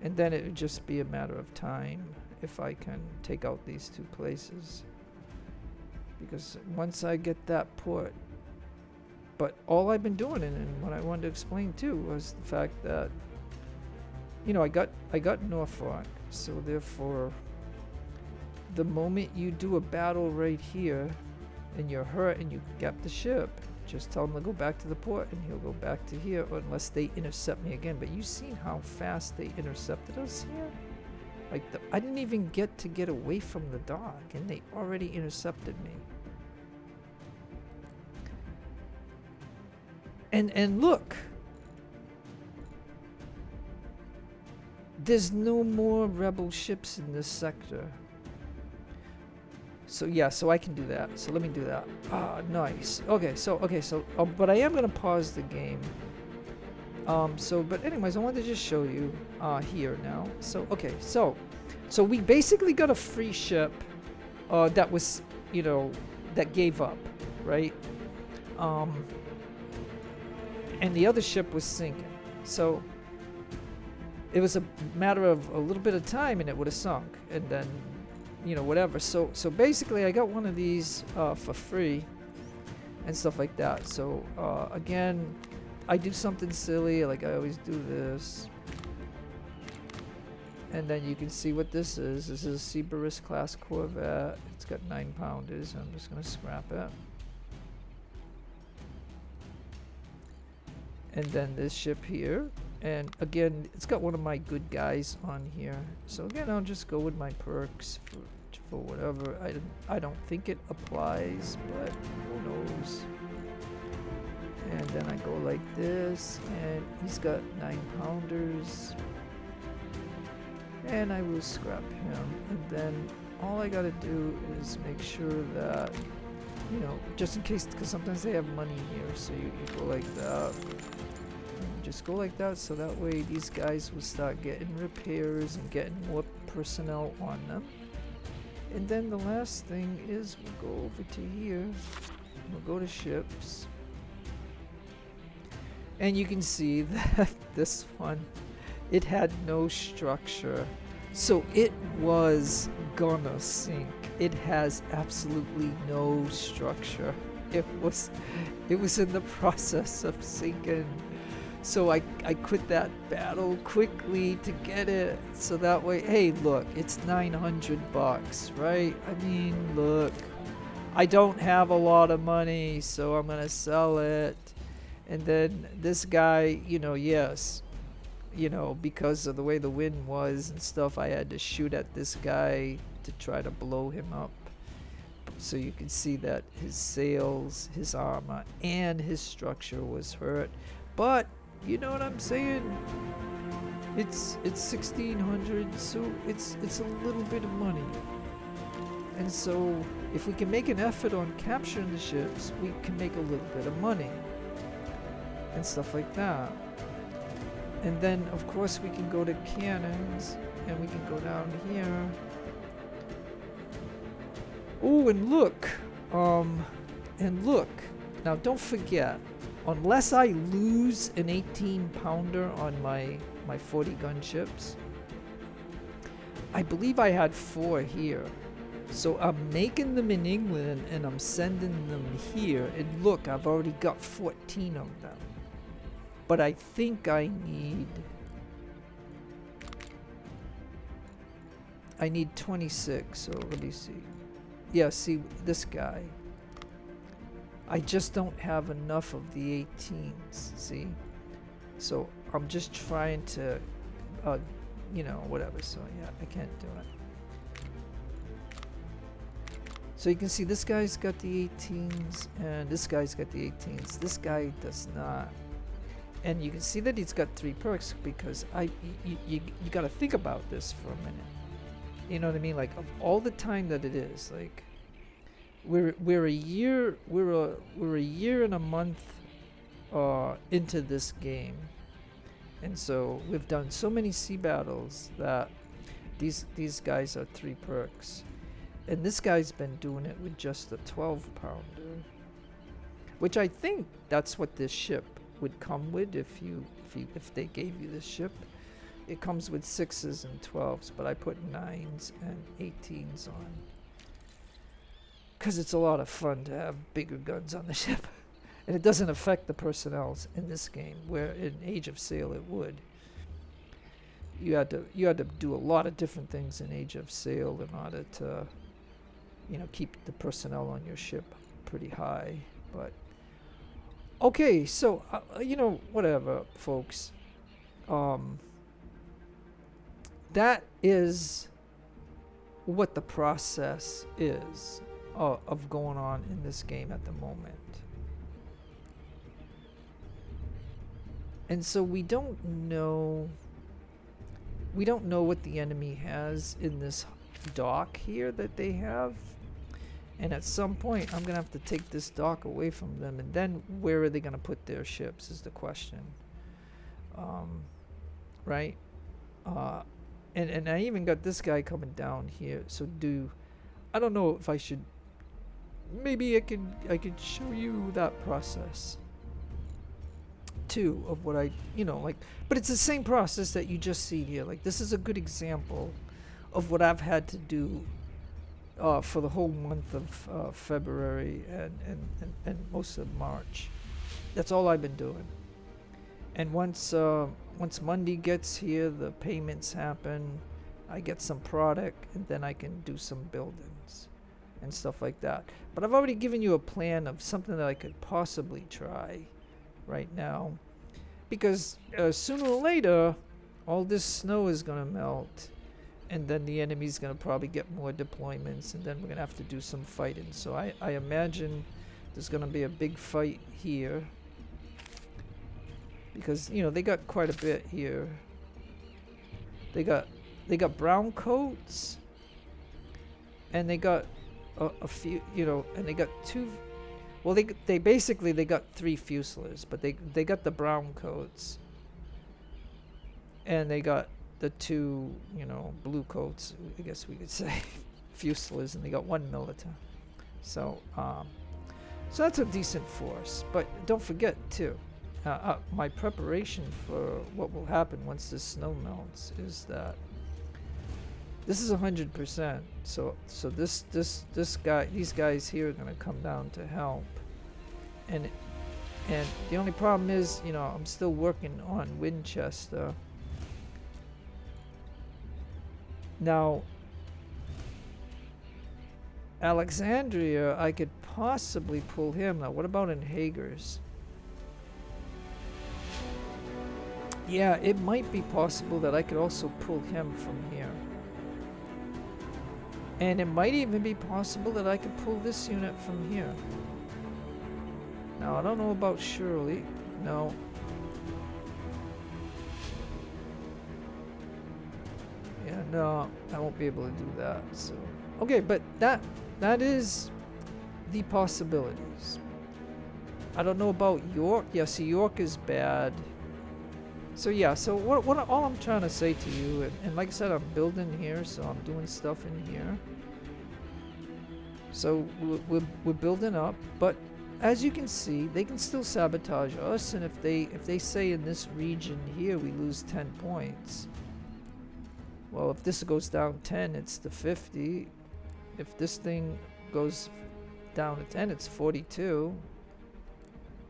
And then it would just be a matter of time if I can take out these 2 places. Because once I get that port, but all I've been doing, and what I wanted to explain too, was the fact that, you know, I got Norfolk, so therefore, the moment you do a battle right here, and you're hurt and you get the ship, just tell him to go back to the port, and he'll go back to here, unless they intercept me again. But you seen how fast they intercepted us here? Like, I didn't even get away from the dock, and they already intercepted me. And look, there's no more rebel ships in this sector. So yeah, so I can do that. So let me do that. Ah, nice. Okay, so but I am gonna pause the game. But anyways, I wanted to just show you here now. So okay, so we basically got a free ship that was, you know, that gave up, right? And the other ship was sinking. So it was a matter of a little bit of time and it would have sunk, and then, you know, whatever. So basically I got one of these for free and stuff like that. So again, I do something silly, like I always do this. And then you can see what this is. This is a Cerberus class Corvette. It's got 9-pounders. I'm just gonna scrap it. And then this ship here, and again, it's got one of my good guys on here. So again, I'll just go with my perks for whatever. I don't think it applies, but who knows. And then I go like this, and he's got 9-pounders, and I will scrap him. And then all I gotta do is make sure that, you know, just in case, because sometimes they have money here, so you go like that. Just go like that, so that way these guys will start getting repairs and getting more personnel on them. And then the last thing is we'll go over to here. We'll go to ships. And you can see that this one, it had no structure. So it was gonna sink. It has absolutely no structure. It was in the process of sinking. So I quit that battle quickly to get it. So that way, hey, look, it's $900, right? I mean, look, I don't have a lot of money, so I'm gonna sell it. And then this guy, you know, yes, you know, because of the way the wind was and stuff, I had to shoot at this guy to try to blow him up. So you can see that his sails, his armor, and his structure was hurt. But you know what I'm saying? It's 1600, so it's a little bit of money. And so if we can make an effort on capturing the ships, we can make a little bit of money and stuff like that. And then of course we can go to cannons, and we can go down here Oh, and look. And look. Now, don't forget, unless I lose an 18-pounder on my 40 gunships, I believe I had 4 here. So I'm making them in England and I'm sending them here. And look, I've already got 14 of them. But I think I need 26. So let me see. Yeah, see this guy. I just don't have enough of the 18s, see? So I'm just trying to, you know, whatever. So yeah, I can't do it. So you can see this guy's got the 18s and this guy's got the 18s. This guy does not. And you can see that he's got 3 perks because you got to think about this for a minute. You know what I mean? Like, of all the time that it is, like, we're a year and a month into this game, and so we've done so many sea battles that these guys are 3 perks, and this guy's been doing it with just a 12-pounder, which I think that's what this ship would come with if they gave you this ship. It comes with 6s and 12s, but I put 9s and 18s on. Because it's a lot of fun to have bigger guns on the ship. And it doesn't affect the personnel in this game, where in Age of Sail it would. You had to do a lot of different things in Age of Sail in order to, you know, keep the personnel on your ship pretty high. But okay, so you know, whatever, folks. That is what the process is of going on in this game at the moment. And so we don't know what the enemy has in this dock here that they have. And at some point I'm gonna have to take this dock away from them, and then where are they gonna put their ships is the question. Right? And I even got this guy coming down here. So I don't know if I should. Maybe I could show you that process too of what I, you know, like. But it's the same process that you just see here. Like, this is a good example of what I've had to do for the whole month of February and most of March. That's all I've been doing. And once Monday gets here, the payments happen, I get some product, and then I can do some buildings and stuff like that. But I've already given you a plan of something that I could possibly try right now, because sooner or later all this snow is going to melt, and then the enemy's going to probably get more deployments, and then we're going to have to do some fighting. So I imagine there's going to be a big fight here, because, you know, they got quite a bit here. They got brown coats, and they got a few, you know, and they got 2. Well, they basically got 3 Fusiliers, but they got the brown coats, and they got the 2, you know, blue coats, I guess we could say, Fusiliers, and they got 1 Militar. So so that's a decent force. But don't forget too, my preparation for what will happen once the snow melts is that this is 100%. So these guys here are gonna come down to help, and the only problem is, you know, I'm still working on Winchester. Now, Alexandria, I could possibly pull him. Now, what about in Hagers? Yeah, it might be possible that I could also pull him from here. And it might even be possible that I could pull this unit from here. Now, I don't know about Shirley. No. Yeah, no, I won't be able to do that. So, okay, but that is the possibilities. I don't know about York. Yeah, see, York is bad. So yeah, so what all I'm trying to say to you, and like I said, I'm building here, so I'm doing stuff in here. So we're building up, but as you can see, they can still sabotage us, and if they say in this region here we lose 10 points, well, if this goes down 10, it's the 50. If this thing goes down to 10, it's 42.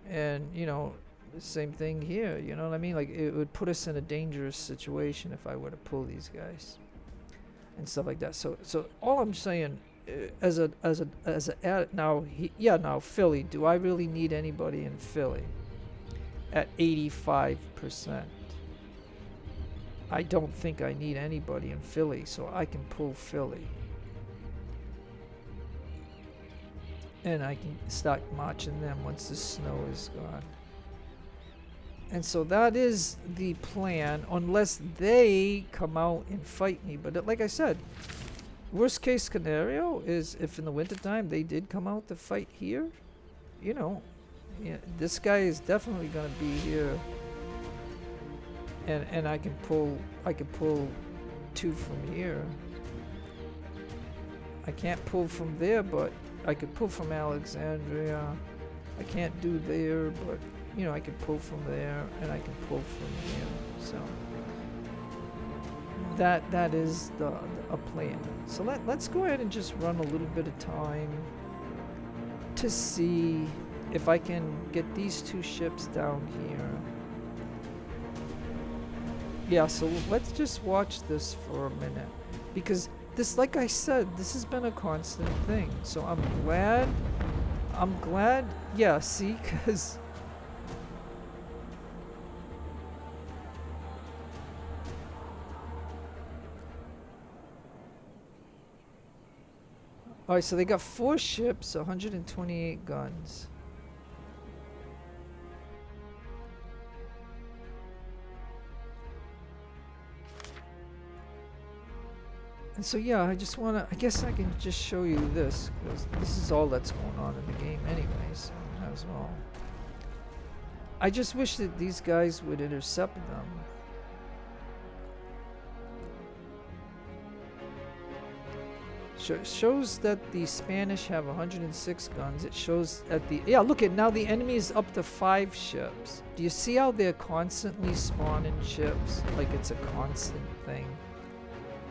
And, you know, the same thing here, you know what I mean? Like, it would put us in a dangerous situation if I were to pull these guys and stuff like that. So all I'm saying, now Philly, do I really need anybody in Philly at 85%? I don't think I need anybody in Philly, so I can pull Philly. And I can start marching them once the snow is gone. And so that is the plan, unless they come out and fight me. But like I said, worst case scenario is if in the wintertime they did come out to fight here, you know, yeah, this guy is definitely going to be here. And I can pull 2 from here. I can't pull from there, but I could pull from Alexandria. I can't do there, but you know, I can pull from there and I can pull from here. So that is a plan. So let's go ahead and just run a little bit of time to see if I can get these 2 ships down here. Yeah, so let's just watch this for a minute, because this, like I said, this has been a constant thing. So I'm glad, yeah, see, because alright, so they got 4 ships, 128 guns. And so yeah, I guess I can just show you this, because this is all that's going on in the game anyway, so might as well. I just wish that these guys would intercept them. Shows that the Spanish have 106 guns. It shows at the, yeah, look at now the enemy is up to 5 ships. Do you see how they're constantly spawning ships? Like it's a constant thing.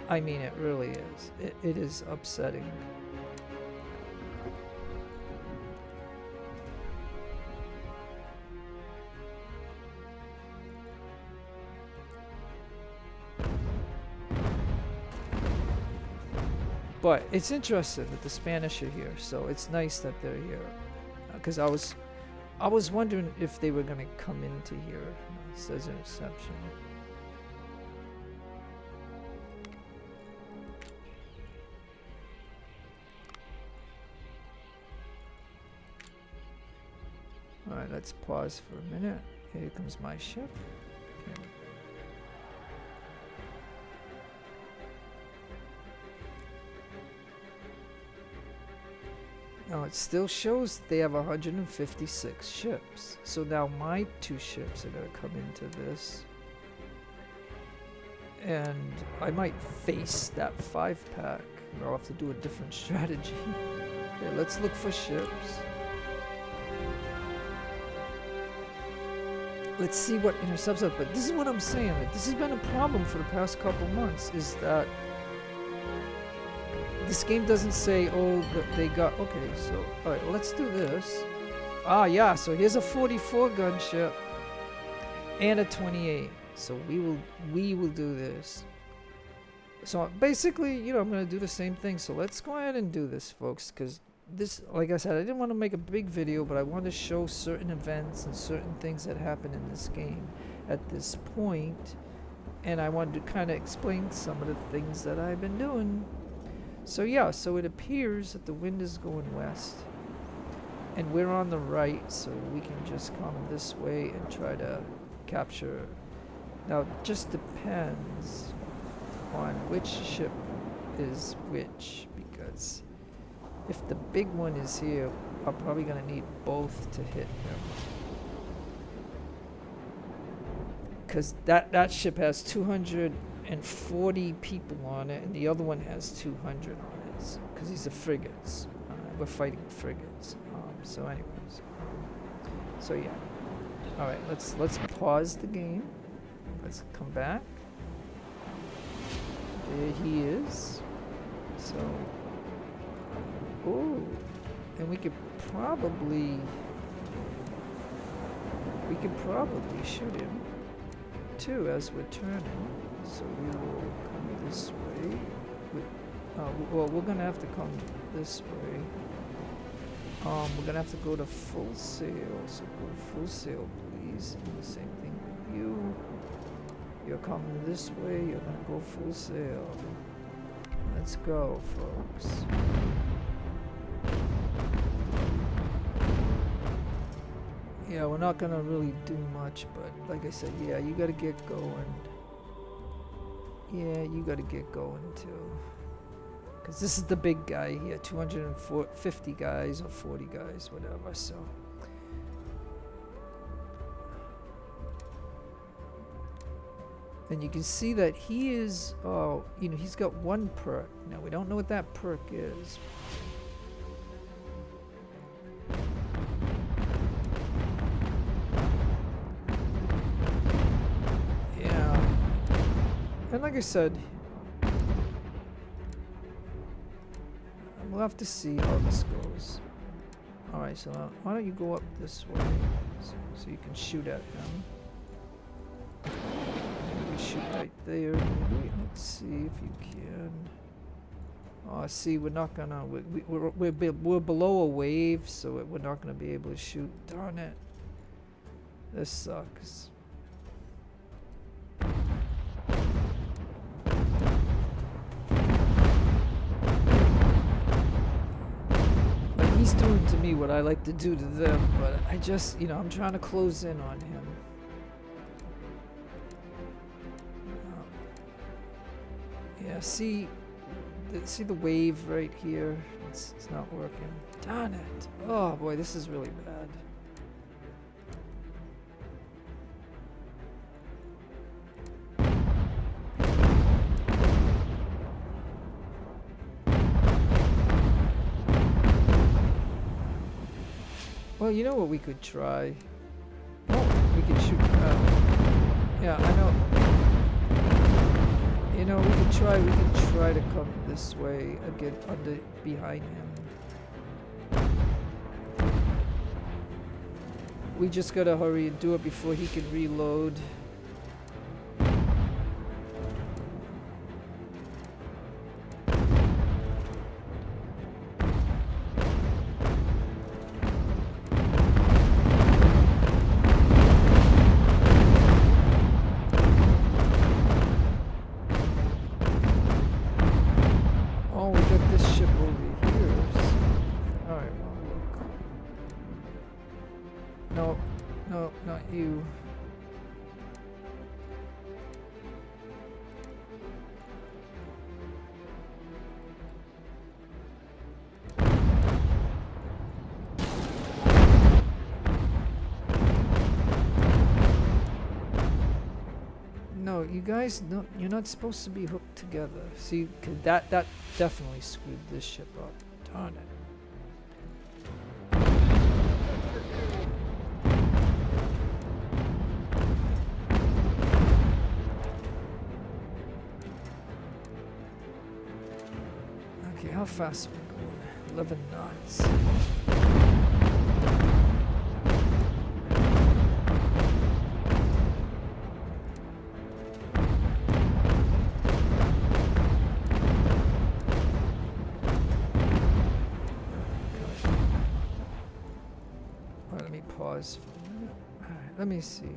I mean, it really is. It is upsetting. But it's interesting that the Spanish are here, so it's nice that they're here. Because I was wondering if they were going to come into here. It says interception. Alright, let's pause for a minute. Here comes my ship. Okay. Now it still shows they have 156 ships. So now my 2 ships are going to come into this. And I might face that 5-pack. I'll have to do a different strategy. Okay, let's look for ships. Let's see what intercepts us. But this is what I'm saying. Like, this has been a problem for the past couple months, is that this game doesn't say, oh, they got, okay, so, alright, let's do this. Ah, yeah, so here's a 44 gun ship and a 28. So we will do this. So basically, you know, I'm going to do the same thing. So let's go ahead and do this, folks, because this, like I said, I didn't want to make a big video, but I wanted to show certain events and certain things that happen in this game at this point. And I wanted to kind of explain some of the things that I've been doing. So yeah, so it appears that the wind is going west. And we're on the right, so we can just come this way and try to capture. Now, it just depends on which ship is which, because if the big one is here, I'm probably going to need both to hit him. Because that ship has 240 people on it, and the other one has 200 on it, because these are frigates. we're fighting frigates. So anyways, so yeah. All right, let's pause the game. Let's come back. There he is. So, oh, and we could probably shoot him too as we're turning. So we will come this way. Well, we're gonna have to come this way. We're gonna have to go to full sail. So go to full sail, please. And the same thing with you. You're coming this way. You're gonna go full sail. Let's go, folks. Yeah, we're not gonna really do much, but like I said, yeah, you gotta get going. Yeah, you gotta get going too. Because this is the big guy here, 250 guys or 40 guys, whatever, so. And you can see that he is, he's got one perk. Now, we don't know what that perk is. Yeah. And like I said, we'll have to see how this goes. Alright, so why don't you go up this way so you can shoot at him. Maybe shoot right there, maybe. Let's see if you can. Oh, see, we're not gonna. We're below a wave, so we're not gonna be able to shoot. Darn it. This sucks. He's doing to me what I like to do to them, but I just, I'm trying to close in on him. Yeah, see the wave right here? It's not working. Darn it. Oh boy, this is really bad. Well, you know what we could try? Oh, we could shoot. Yeah, I know. We could try to come this way and get behind him. We just gotta hurry and do it before he can reload. No, not you. No, you guys, no, you're not supposed to be hooked together. See, 'cause that definitely screwed this ship up. Darn it. How fast are we going? 11 knots. Let me pause for a minute. Alright, let me see.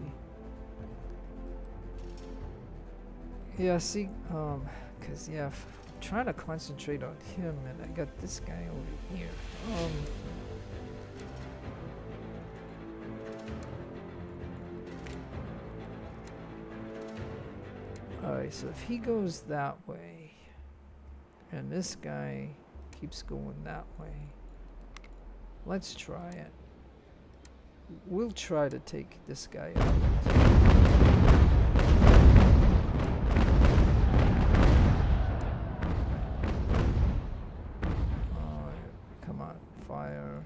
Yeah, see, cause yeah, trying to concentrate on him, and I got this guy over here. Alright, so if he goes that way, and this guy keeps going that way, let's try it. We'll try to take this guy out. fire.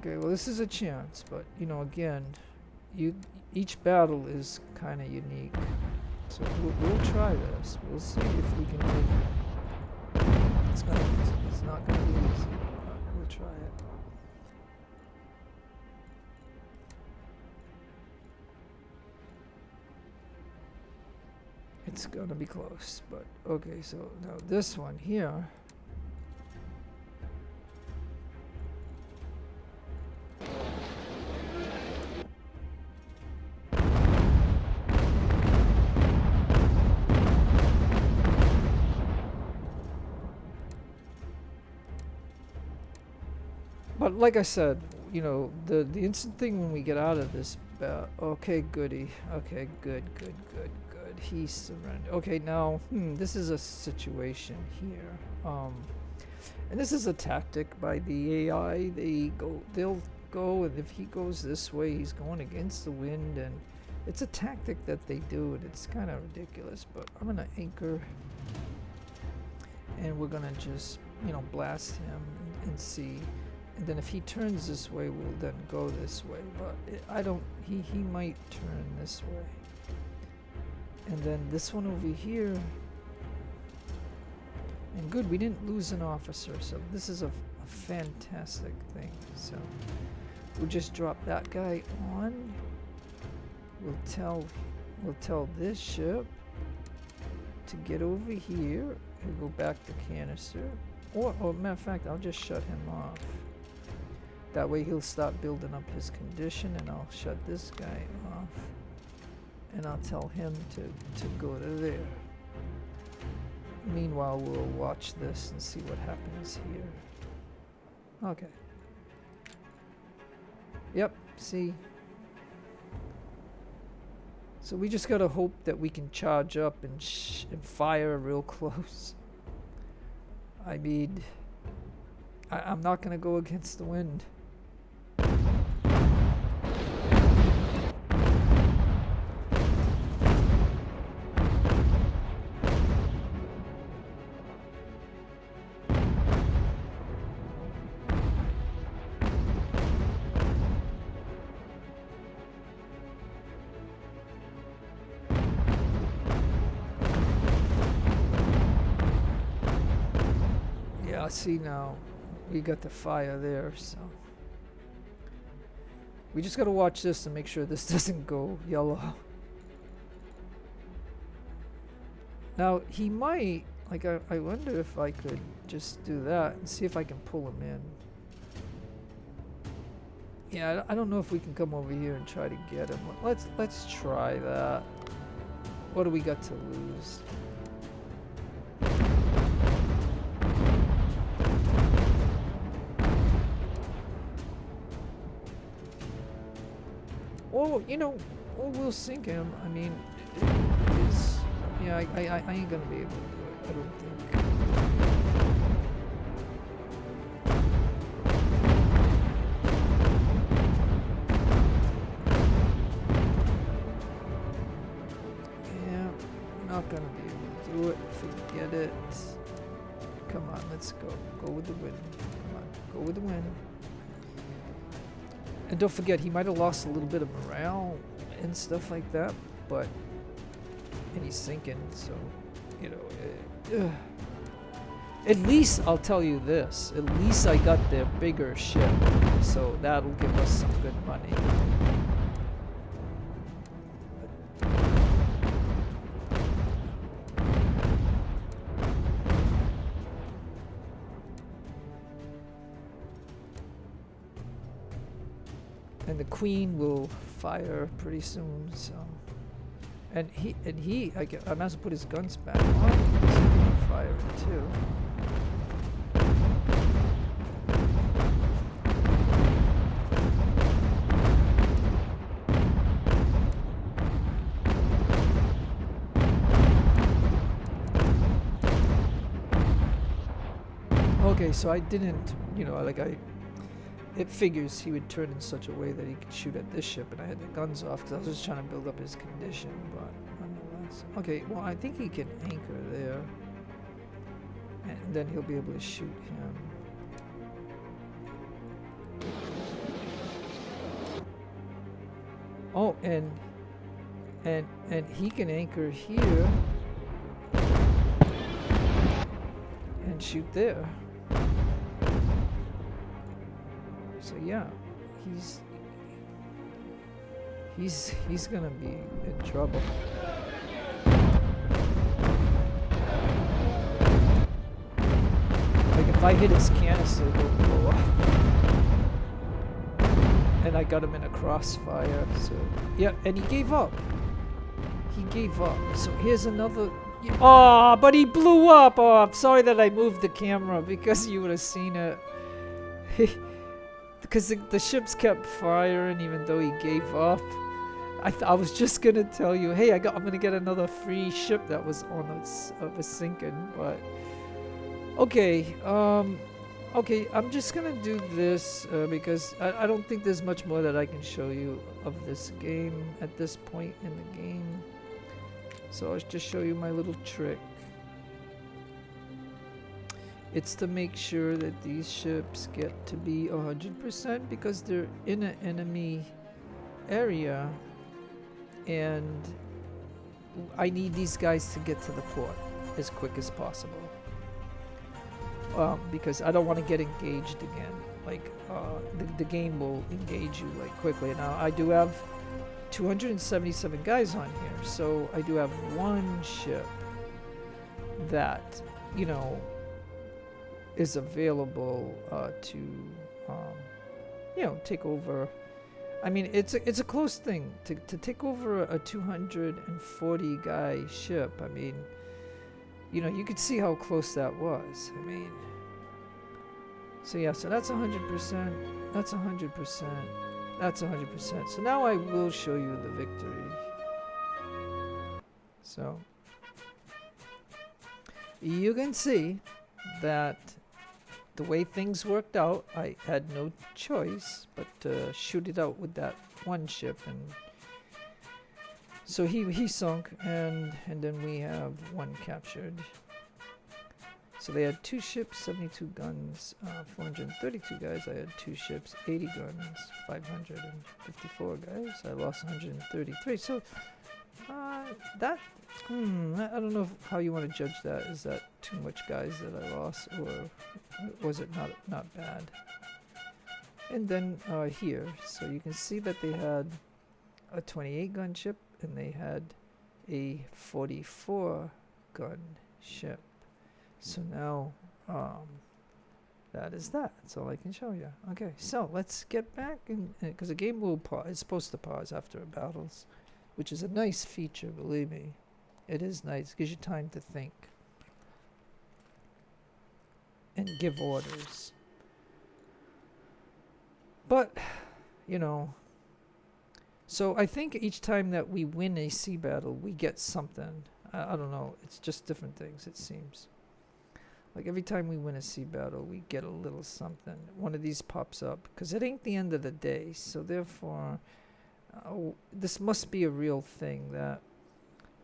Okay, well this is a chance, but you know, again, each battle is kind of unique. So we'll try this. We'll see if we can make it. It's not gonna be easy, but we'll try it. It's gonna be close, but okay, so now this one here. But like I said, you know, the instant thing when we get out of this, okay, goody. Okay, good. He surrendered. Okay, now, this is a situation here. And this is a tactic by the AI. They'll go, and if he goes this way, he's going against the wind, and it's a tactic that they do, and it's kind of ridiculous. But I'm gonna anchor, and we're gonna just, you know, blast him and see. And then if he turns this way, we'll then go this way. But he might turn this way. And then this one over here. And good, we didn't lose an officer, so this is a fantastic thing. So we'll just drop that guy on. We'll tell this ship to get over here and go back to canister. Or matter of fact, I'll just shut him off. That way he'll stop building up his condition, and I'll shut this guy off. And I'll tell him to go to there. Meanwhile, we'll watch this and see what happens here. Okay. Yep, see? So we just gotta hope that we can charge up and fire real close. I mean, I'm not gonna go against the wind. Yeah, see now, we got the fire there, so we just gotta watch this to make sure this doesn't go yellow. Now he might, like, I wonder if I could just do that and see if I can pull him in. Yeah, I don't know if we can come over here and try to get him. Let's try that. What do we got to lose? Or, you know, or we'll sink him. I mean, yeah, I ain't gonna be able to do it, I don't think. Yeah, I'm not gonna be able to do it. Forget it. Come on, let's go. Go with the wind. Come on, go with the wind. And don't forget, he might have lost a little bit of morale and stuff like that, but, and he's sinking, so, you know, at least I'll tell you this, at least I got their bigger ship, so that'll give us some good money. And the Queen will fire pretty soon, so. And I might as well put his guns back on, because he can fire it too. Okay, so I didn't, you know, like it figures he would turn in such a way that he could shoot at this ship, and I had the guns off because I was just trying to build up his condition, but nonetheless. Okay, well, I think he can anchor there, and then he'll be able to shoot him. Oh, and he can anchor here and shoot there. So yeah, he's gonna be in trouble. Like if I hit his canister, he'll blow up. And I got him in a crossfire, so yeah, and he gave up. He gave up. So here's another. Oh, but he blew up. Oh, I'm sorry that I moved the camera because you would have seen it. Because the ships kept firing even though he gave up. I was just gonna tell you, hey, I'm gonna get another free ship that was on was sinking, but okay. Okay, I'm just gonna do this because I don't think there's much more that I can show you of this game at this point in the game. So I'll just show you my little trick. It's to make sure that these ships get to be 100% because they're in an enemy area, and I need these guys to get to the port as quick as possible. Because I don't want to get engaged again. Like the game will engage you like quickly. Now I do have 277 guys on here, so I do have one ship that, you know, is available to, you know, take over. I mean, it's a close thing to take over a 240 guy ship. I mean, you know, you could see how close that was. I mean, so yeah, so that's 100%. That's 100%. That's 100%. So now I will show you the victory. So you can see that the way things worked out, I had no choice but to shoot it out with that one ship, and so he sunk, and then we have one captured. So they had two ships, 72 guns, 432 guys. I had two ships, 80 guns, 554 guys. I lost 133. So that I don't know how you want to judge that. Is that too much guys that I lost, or was it not bad? And then here, so you can see that they had a 28 gun ship and they had a 44 gun ship. So now that is that. That's all I can show you. Okay, so let's get back, because the game will pause. It's supposed to pause after battles, which is a nice feature, believe me. It is nice. Gives you time to think and give orders. But, you know, so I think each time that we win a sea battle, we get something. I don't know. It's just different things, it seems. Like every time we win a sea battle, we get a little something. One of these pops up, because it ain't the end of the day. So therefore, this must be a real thing that,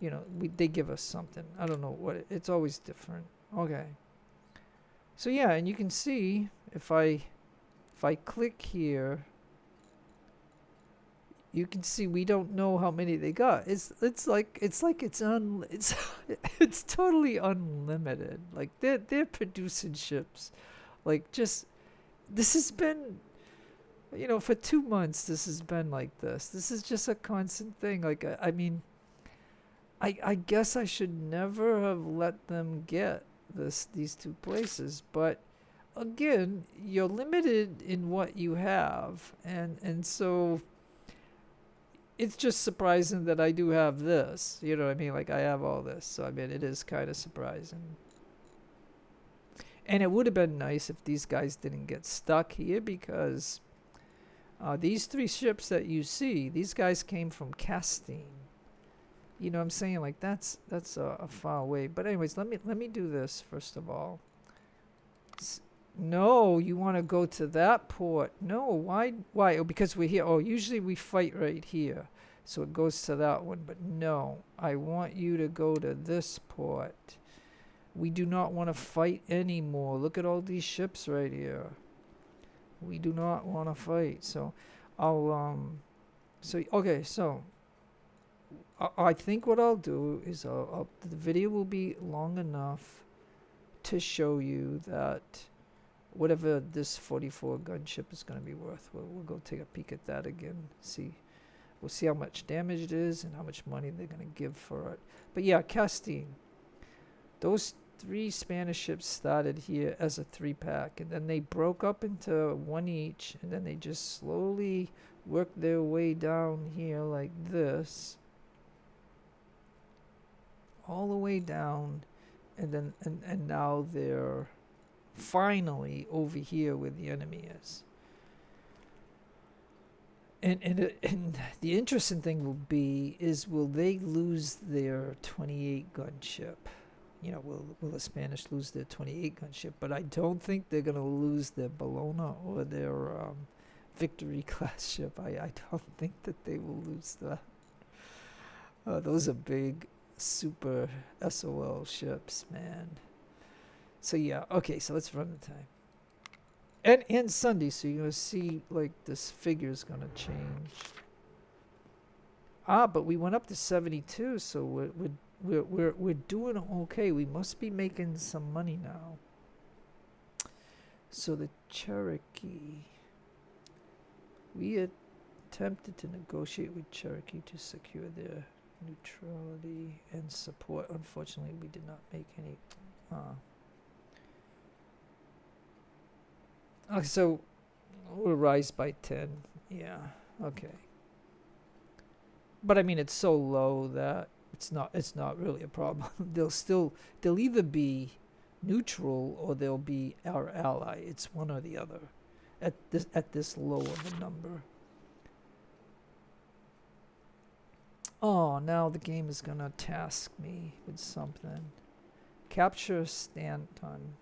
you know, they give us something. I don't know what it's always different. Okay. So yeah, and you can see if I click here, you can see we don't know how many they got. It's totally unlimited. Like they're producing ships. Like just this has been, you know, for 2 months this has been like this. This is just a constant thing. Like I mean, I guess I should never have let them get these two places, but again, you're limited in what you have, and so it's just surprising that I do have this. You know what I mean? Like I have all this, so I mean it is kind of surprising. And it would have been nice if these guys didn't get stuck here, because these three ships that you see, these guys came from Castine. You know what I'm saying? Like that's a far away. But anyways, let me do this first of all. No, you want to go to that port. No, why? Why? Oh, because we're here. Oh, usually we fight right here. So it goes to that one. But no, I want you to go to this port. We do not want to fight anymore. Look at all these ships right here. We do not want to fight. So okay, so I think what I'll do is the video will be long enough to show you that whatever this 44 gunship is going to be worth, we'll go take a peek at that again. We'll see how much damage it is and how much money they're going to give for it. But yeah, Castine. Those 3 Spanish ships started here as a 3-pack, and then they broke up into 1 each, and then they just slowly worked their way down here like this, all the way down, and then and now they're finally over here where the enemy is. And the interesting thing will be is, will they lose their 28 gunship? You know, will the Spanish lose their 28 gunship? But I don't think they're going to lose their Bologna or their Victory class ship. I don't think that they will lose that. Those are big, super SOL ships, man. So yeah, okay, so let's run the time. And Sunday, so you're going to see, like, this figure's going to change. But we went up to 72, so we're doing okay. We must be making some money now. So the Cherokee. We attempted to negotiate with Cherokee to secure their neutrality and support. Unfortunately, we did not make any. So we'll rise by 10. Yeah. Okay. But I mean, it's so low that it's not really a problem. They'll either be neutral or they'll be our ally. It's one or the other at this low of a number. Oh, now the game is gonna task me with something. Capture Staunton.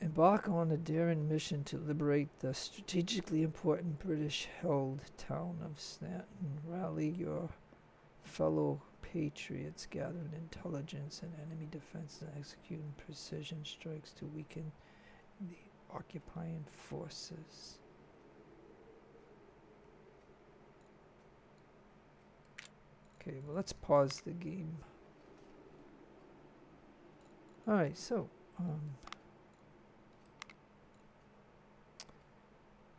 Embark on a daring mission to liberate the strategically important British-held town of Staunton. Rally your fellow patriots, gathering intelligence and enemy defense, and executing precision strikes to weaken the occupying forces. Okay, well, let's pause the game. Alright, so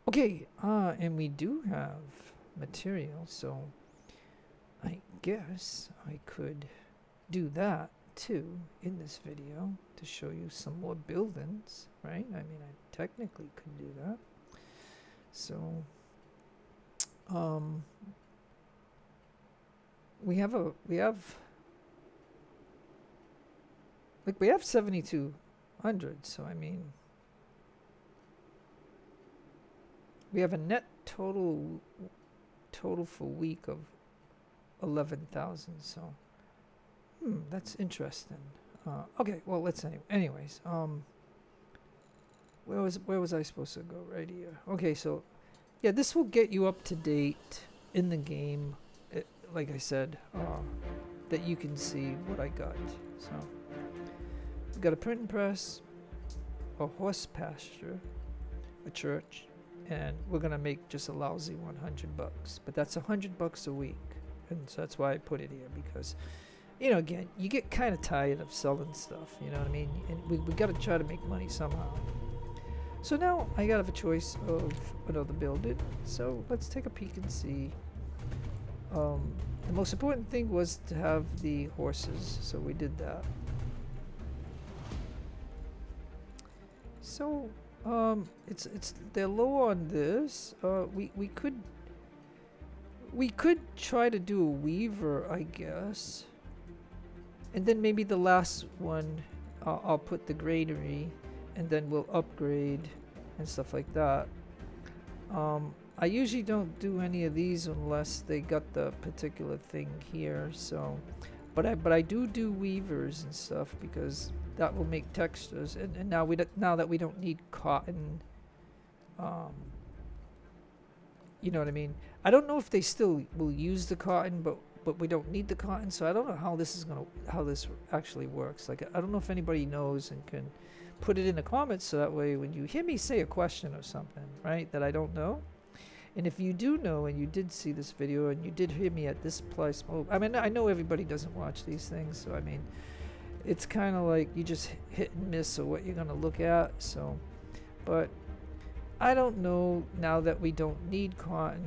okay, and we do have material, so I guess I could do that too in this video to show you some more buildings, right? I mean, I technically could do that. So we have 7,200, so I mean, we have a net total for week of 11,000. So, that's interesting. Okay, well, let's anyways. Where was I supposed to go? Right here. Okay, so yeah, this will get you up to date in the game. Like I said, that you can see what I got. So we got a printing press, a horse pasture, a church. And we're gonna make just a lousy $100, but that's $100 a week, and so that's why I put it here, because, you know, again, you get kind of tired of selling stuff, you know what I mean? And we got to try to make money somehow. So now I got a choice of another building. So let's take a peek and see. The most important thing was to have the horses, so we did that. So they're low on this. We could try to do a weaver, I guess, and then maybe the last one I'll put the granary, and then we'll upgrade and stuff like that. I usually don't do any of these unless they got the particular thing here. So, but I do weavers and stuff, because that will make textures. And now now that we don't need cotton, um, you know what I mean? I don't know if they still will use the cotton, but we don't need the cotton, so I don't know how this actually works. Like, I don't know if anybody knows and can put it in the comments, so that way when you hear me say a question or something, right, that I don't know, and if you do know and you did see this video and you did hear me at this place, well, I mean, I know everybody doesn't watch these things, so I mean, it's kind of like you just hit and miss of what you're gonna look at. So, but I don't know, now that we don't need cotton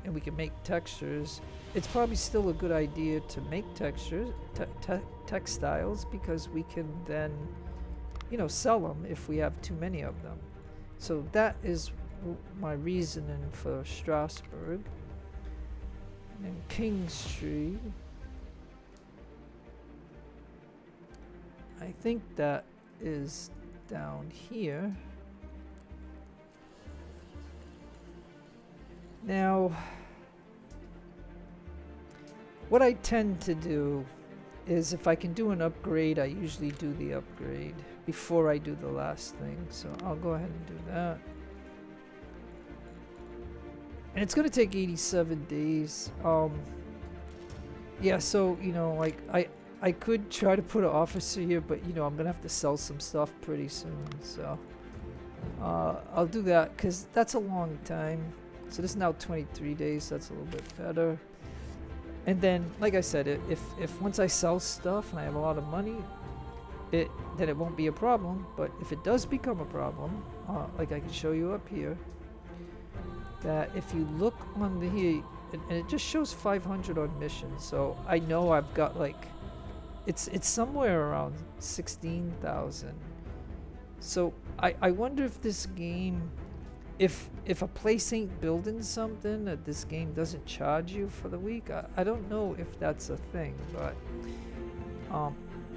and we can make textures, it's probably still a good idea to make textures, textiles, because we can then, you know, sell them if we have too many of them. So that is my reasoning for Strasbourg. And King Street, I think that is down here. Now, what I tend to do is, if I can do an upgrade, I usually do the upgrade before I do the last thing. So I'll go ahead and do that. And it's going to take 87 days. Yeah, so, you know, like, I could try to put an officer here, but, you know, I'm going to have to sell some stuff pretty soon. So I'll do that, because that's a long time. So this is now 23 days. That's a little bit better. And then, like I said, if once I sell stuff and I have a lot of money, then it won't be a problem. But if it does become a problem, like I can show you up here, that if you look on the here, and it just shows 500 on missions. So I know I've got, like, it's somewhere around 16,000. So I wonder if this game, if a place ain't building something, that this game doesn't charge you for the week. I don't know if that's a thing, but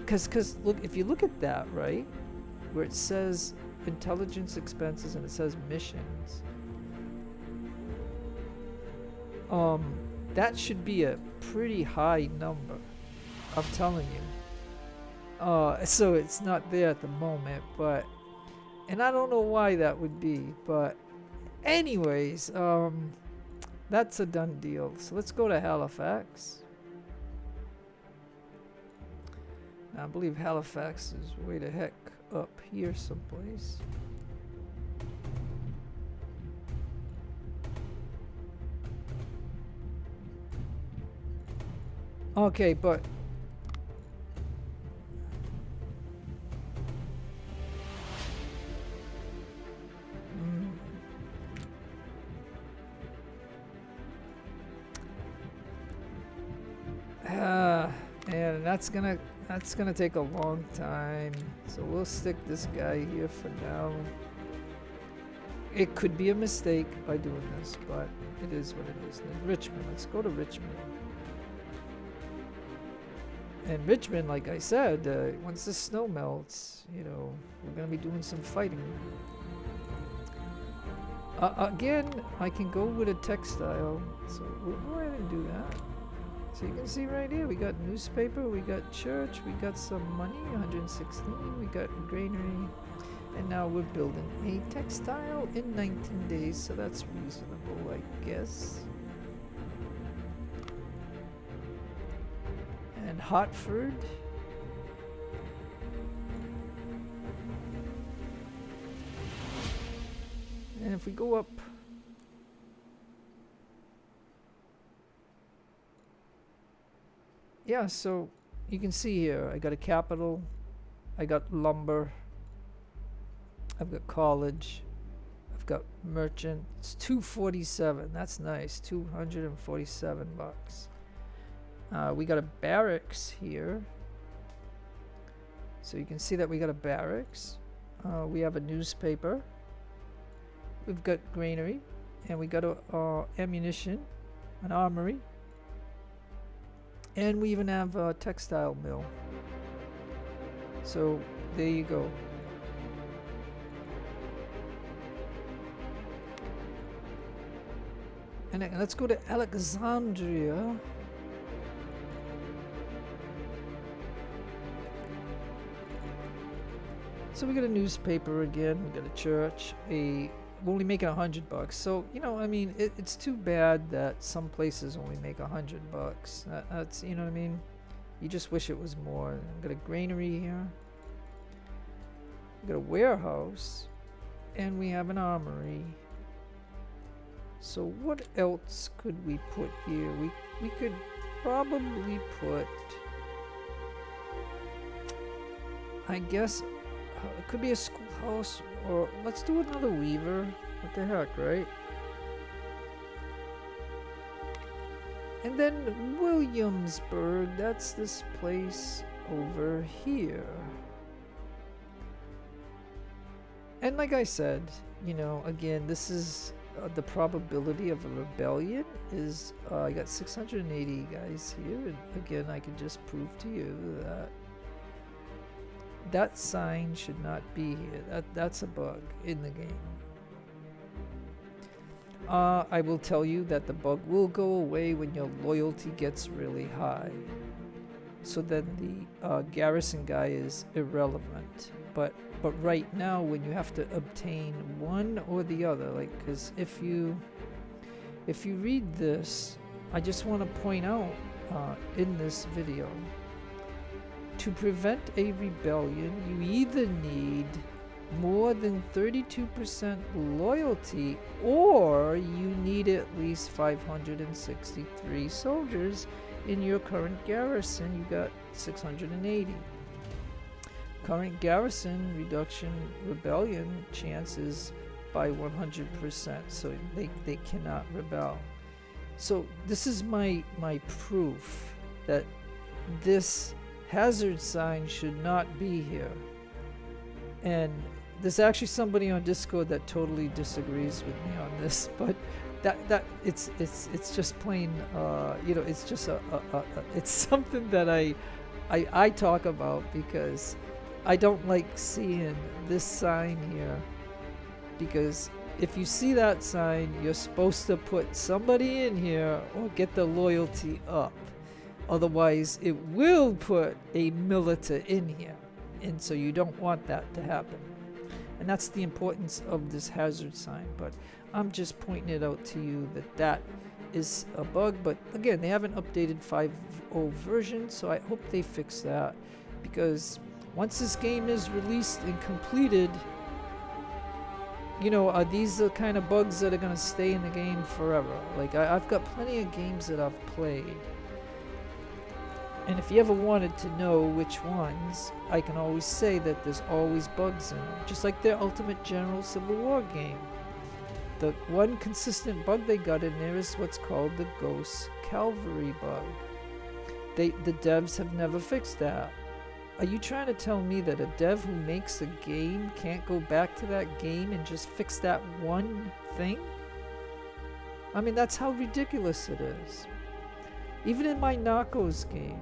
cause look, if you look at that, right, where it says intelligence expenses and it says missions, that should be a pretty high number, I'm telling you. So it's not there at the moment, but, and I don't know why that would be, but anyways, that's a done deal. So let's go to Halifax. Now, I believe Halifax is way the heck up here someplace. Okay, but and that's gonna take a long time, so we'll stick this guy here for now. It could be a mistake by doing this, but it is what it is. Then Richmond, let's go to Richmond. And Richmond, like I said, once the snow melts, you know, we're gonna be doing some fighting. Again, I can go with a textile, so we'll go ahead and do that. So you can see right here, we got newspaper, we got church, we got some money, 116, we got granary, and now we're building a textile in 19 days, so that's reasonable, I guess. And Hartford. And if we go up, yeah, so you can see here, I got a capital, I got lumber, I've got college, I've got merchant. It's 247. That's nice. 247 bucks. We got a barracks here, so you can see that we got a barracks. We have a newspaper. We've got granary, and we got a ammunition, an armory, and we even have a textile mill. So there you go. And let's go to Alexandria. So we got a newspaper again. We got a church. We're only making $100. So you know, I mean, it's too bad that some places only make $100. That's, you know what I mean. You just wish it was more. We got a granary here. We got a warehouse, and we have an armory. So what else could we put here? We could probably put, I guess, it could be a schoolhouse, or let's do another weaver. What the heck, right? And then Williamsburg, that's this place over here. And like I said, you know, again, this is the probability of a rebellion is, I got 680 guys here, and again, I can just prove to you that that sign should not be here. That's a bug in the game. I will tell you that the bug will go away when your loyalty gets really high. So then the garrison guy is irrelevant. But right now, when you have to obtain one or the other, like, because if you read this, I just want to point out in this video, to prevent a rebellion, you either need more than 32% loyalty, or you need at least 563 soldiers in your current garrison. You got 680. Current garrison reduction rebellion chances by 100%, so they cannot rebel. So this is my proof that this hazard sign should not be here. And there's actually somebody on Discord that totally disagrees with me on this, but that it's just plain, you know, it's just it's something that I talk about, because I don't like seeing this sign here, because if you see that sign, you're supposed to put somebody in here or get the loyalty up. Otherwise, it will put a militia in here. And so you don't want that to happen. And that's the importance of this hazard sign. But I'm just pointing it out to you that is a bug. But again, they haven't updated 5.0 version, so I hope they fix that. Because once this game is released and completed, you know, these are the kind of bugs that are going to stay in the game forever. Like, I've got plenty of games that I've played. And if you ever wanted to know which ones, I can always say that there's always bugs in them. Just like their Ultimate General Civil War game. The one consistent bug they got in there is what's called the Ghost Cavalry bug. The devs have never fixed that. Are you trying to tell me that a dev who makes a game can't go back to that game and just fix that one thing? I mean, that's how ridiculous it is. Even in my Narcos game,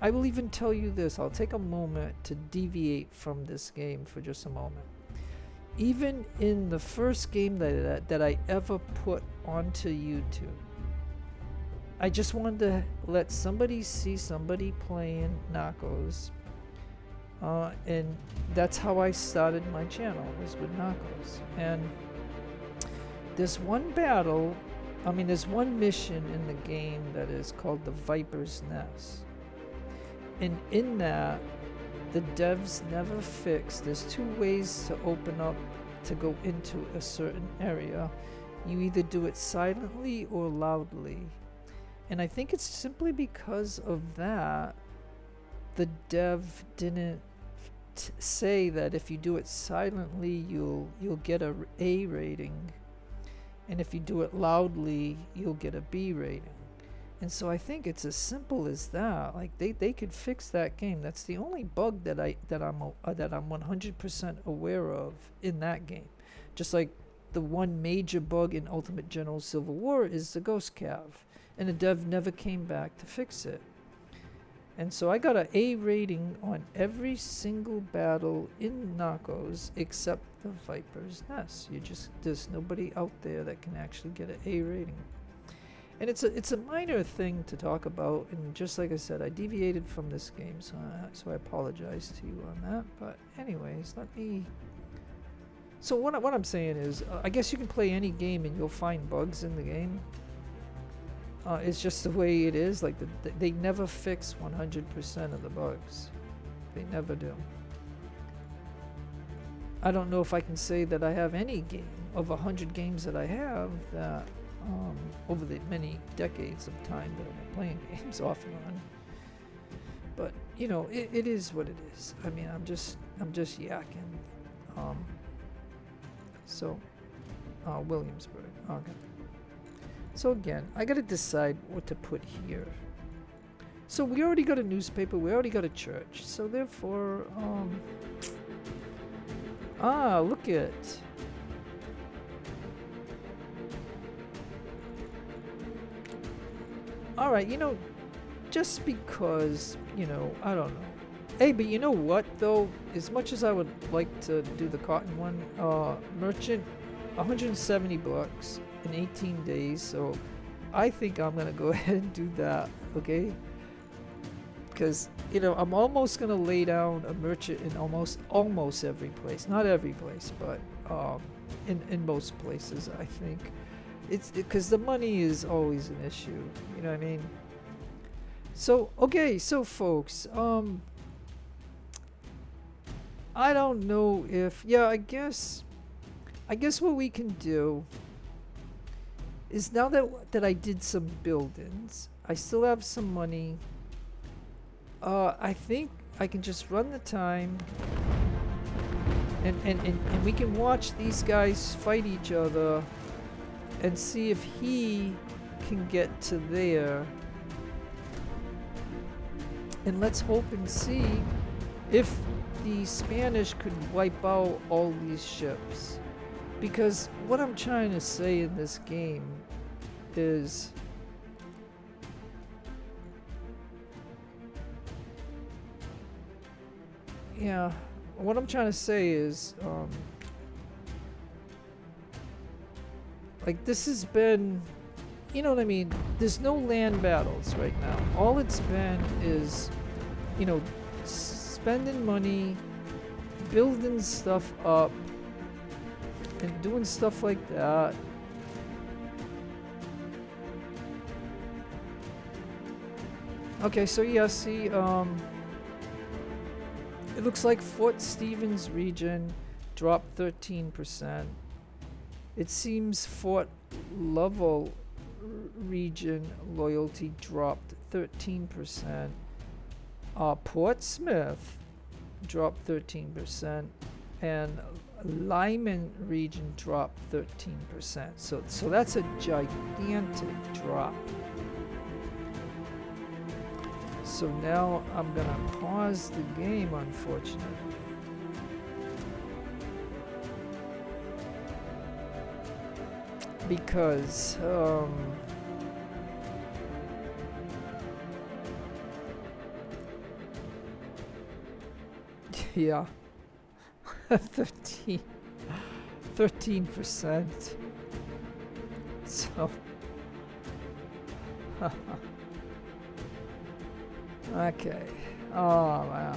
I will even tell you this. I'll take a moment to deviate from this game for just a moment. Even in the first game that I ever put onto YouTube, I just wanted to let somebody see somebody playing Narcos. And that's how I started my channel, was with Narcos. And there's one battle, there's one mission in the game that is called the Viper's Nest. And in that, the devs never fixed. There's two ways to open up to go into a certain area. You either do it silently or loudly. And I think it's simply because of that, the dev didn't say that if you do it silently, you'll get a A rating. And if you do it loudly, you'll get a B rating. And so I think it's as simple as that. Like they could fix that game. That's the only bug that I'm 100% aware of in that game. Just like the one major bug in Ultimate General Civil War is the Ghost Cav, and the dev never came back to fix it. And so I got an A rating on every single battle in Narcos except the Viper's Nest. There's nobody out there that can actually get an A rating. And it's a minor thing to talk about, and just like I said, I deviated from this game, so I apologize to you on that. But anyways, let me. So what I'm saying is, I guess you can play any game and you'll find bugs in the game. It's just the way it is. Like they never fix 100% of the bugs. They never do. I don't know if I can say that I have any game of 100 games that I have that. Over the many decades of time that I've been playing games off and on. But you know, it is what it is. I mean, I'm just yakking. Williamsburg. Okay. So again, I gotta decide what to put here. So we already got a newspaper. We already got a church. So therefore, look at. Alright, you know, just because, you know, I don't know. Hey, but you know what, though? As much as I would like to do the cotton one, merchant, 170 bucks in 18 days, so I think I'm going to go ahead and do that, okay? Because, you know, I'm almost going to lay down a merchant in almost every place. Not every place, but in most places, I think. It's because the money is always an issue, you know what I mean? So, okay, so folks, I don't know if, yeah, I guess what we can do is now that I did some buildings, I still have some money. I think I can just run the time and we can watch these guys fight each other and see if he can get to there. And let's hope and see if the Spanish could wipe out all these ships. Because what I'm trying to say in this game is what I'm trying to say is like this has been, you know what I mean, there's no land battles right now. All it's been is, you know, spending money, building stuff up, and doing stuff like that. Okay, so yeah, see, it looks like Fort Stevens region dropped 13%. It seems Fort Lovell region loyalty dropped 13%. Portsmouth dropped 13%, and Lyman region dropped 13%. So that's a gigantic drop. So now I'm gonna pause the game, unfortunately. Because yeah, 13%. So okay. Oh wow.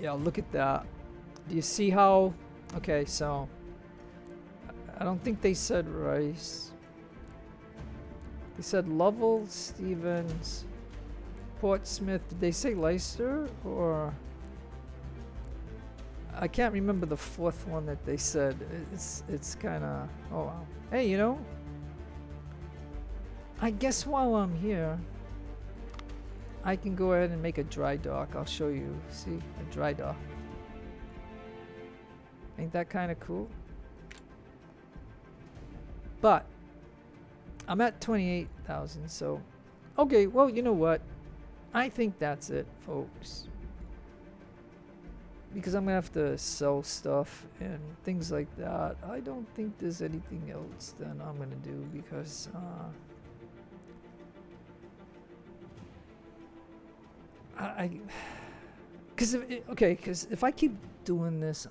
Yeah, look at that. Do you see how? Okay, so I don't think they said Rice. They said Lovell, Stevens, Portsmouth. Did they say Leicester or? I can't remember the fourth one that they said. It's kind of, oh wow. Hey, you know, I guess while I'm here, I can go ahead and make a Drydock. I'll show you. See, a Drydock. Ain't that kind of cool? But I'm at 28,000, so okay, well, you know what? I think that's it, folks. Because I'm gonna have to sell stuff and things like that. I don't think there's anything else that I'm gonna do because because if I keep doing this,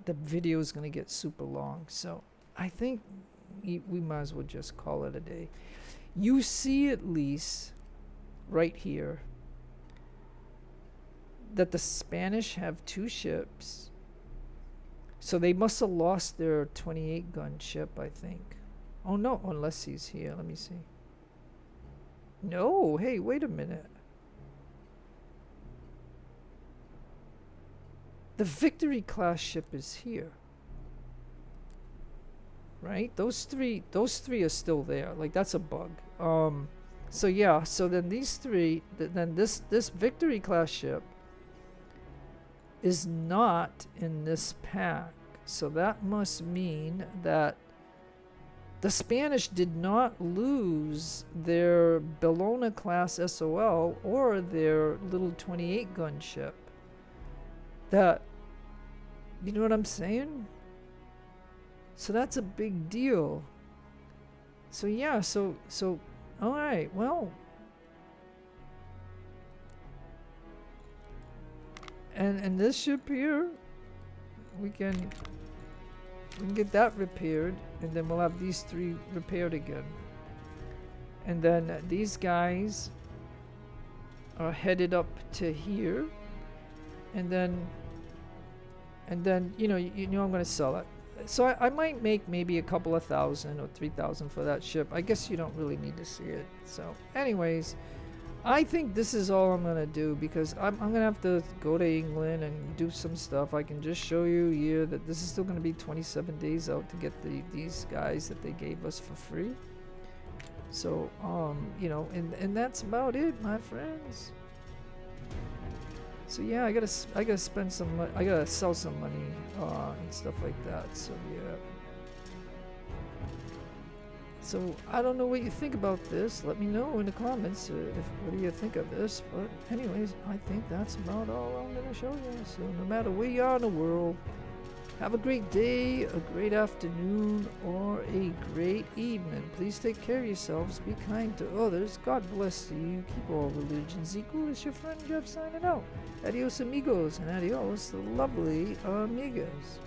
the video is gonna get super long. So I think we might as well just call it a day. You see at least right here that the Spanish have 2 ships. So they must have lost their 28 gun ship, I think. Oh no, unless he's here. Let me see. No, hey, wait a minute. The Victory class ship is here. Right? Those three are still there. Like, that's a bug. So yeah, so then these 3, then this Victory class ship is not in this pack. So that must mean that the Spanish did not lose their Bellona class SOL or their little 28 gun ship. That, you know what I'm saying? So that's a big deal. So yeah, so all right, well, and this ship here, we can get that repaired, and then we'll have these 3 repaired again. And then these guys are headed up to here, and then you know I'm gonna sell it. So I might make maybe a couple of thousand or 3,000 for that ship. I guess you don't really need to see it. So anyways, I think this is all I'm gonna do, because I'm gonna have to go to England and do some stuff. I can just show you here that this is still gonna be 27 days out to get these guys that they gave us for free. So you know, and that's about it, my friends. So yeah, I gotta spend some I gotta sell some money and stuff like that. So yeah. So I don't know what you think about this. Let me know in the comments what do you think of this. But anyways, I think that's about all I'm gonna show you. So no matter where you are in the world, have a great day, a great afternoon, or a great evening. Please take care of yourselves. Be kind to others. God bless you. Keep all religions equal. It's your friend Jeff signing out. Adios amigos and adios lovely amigos.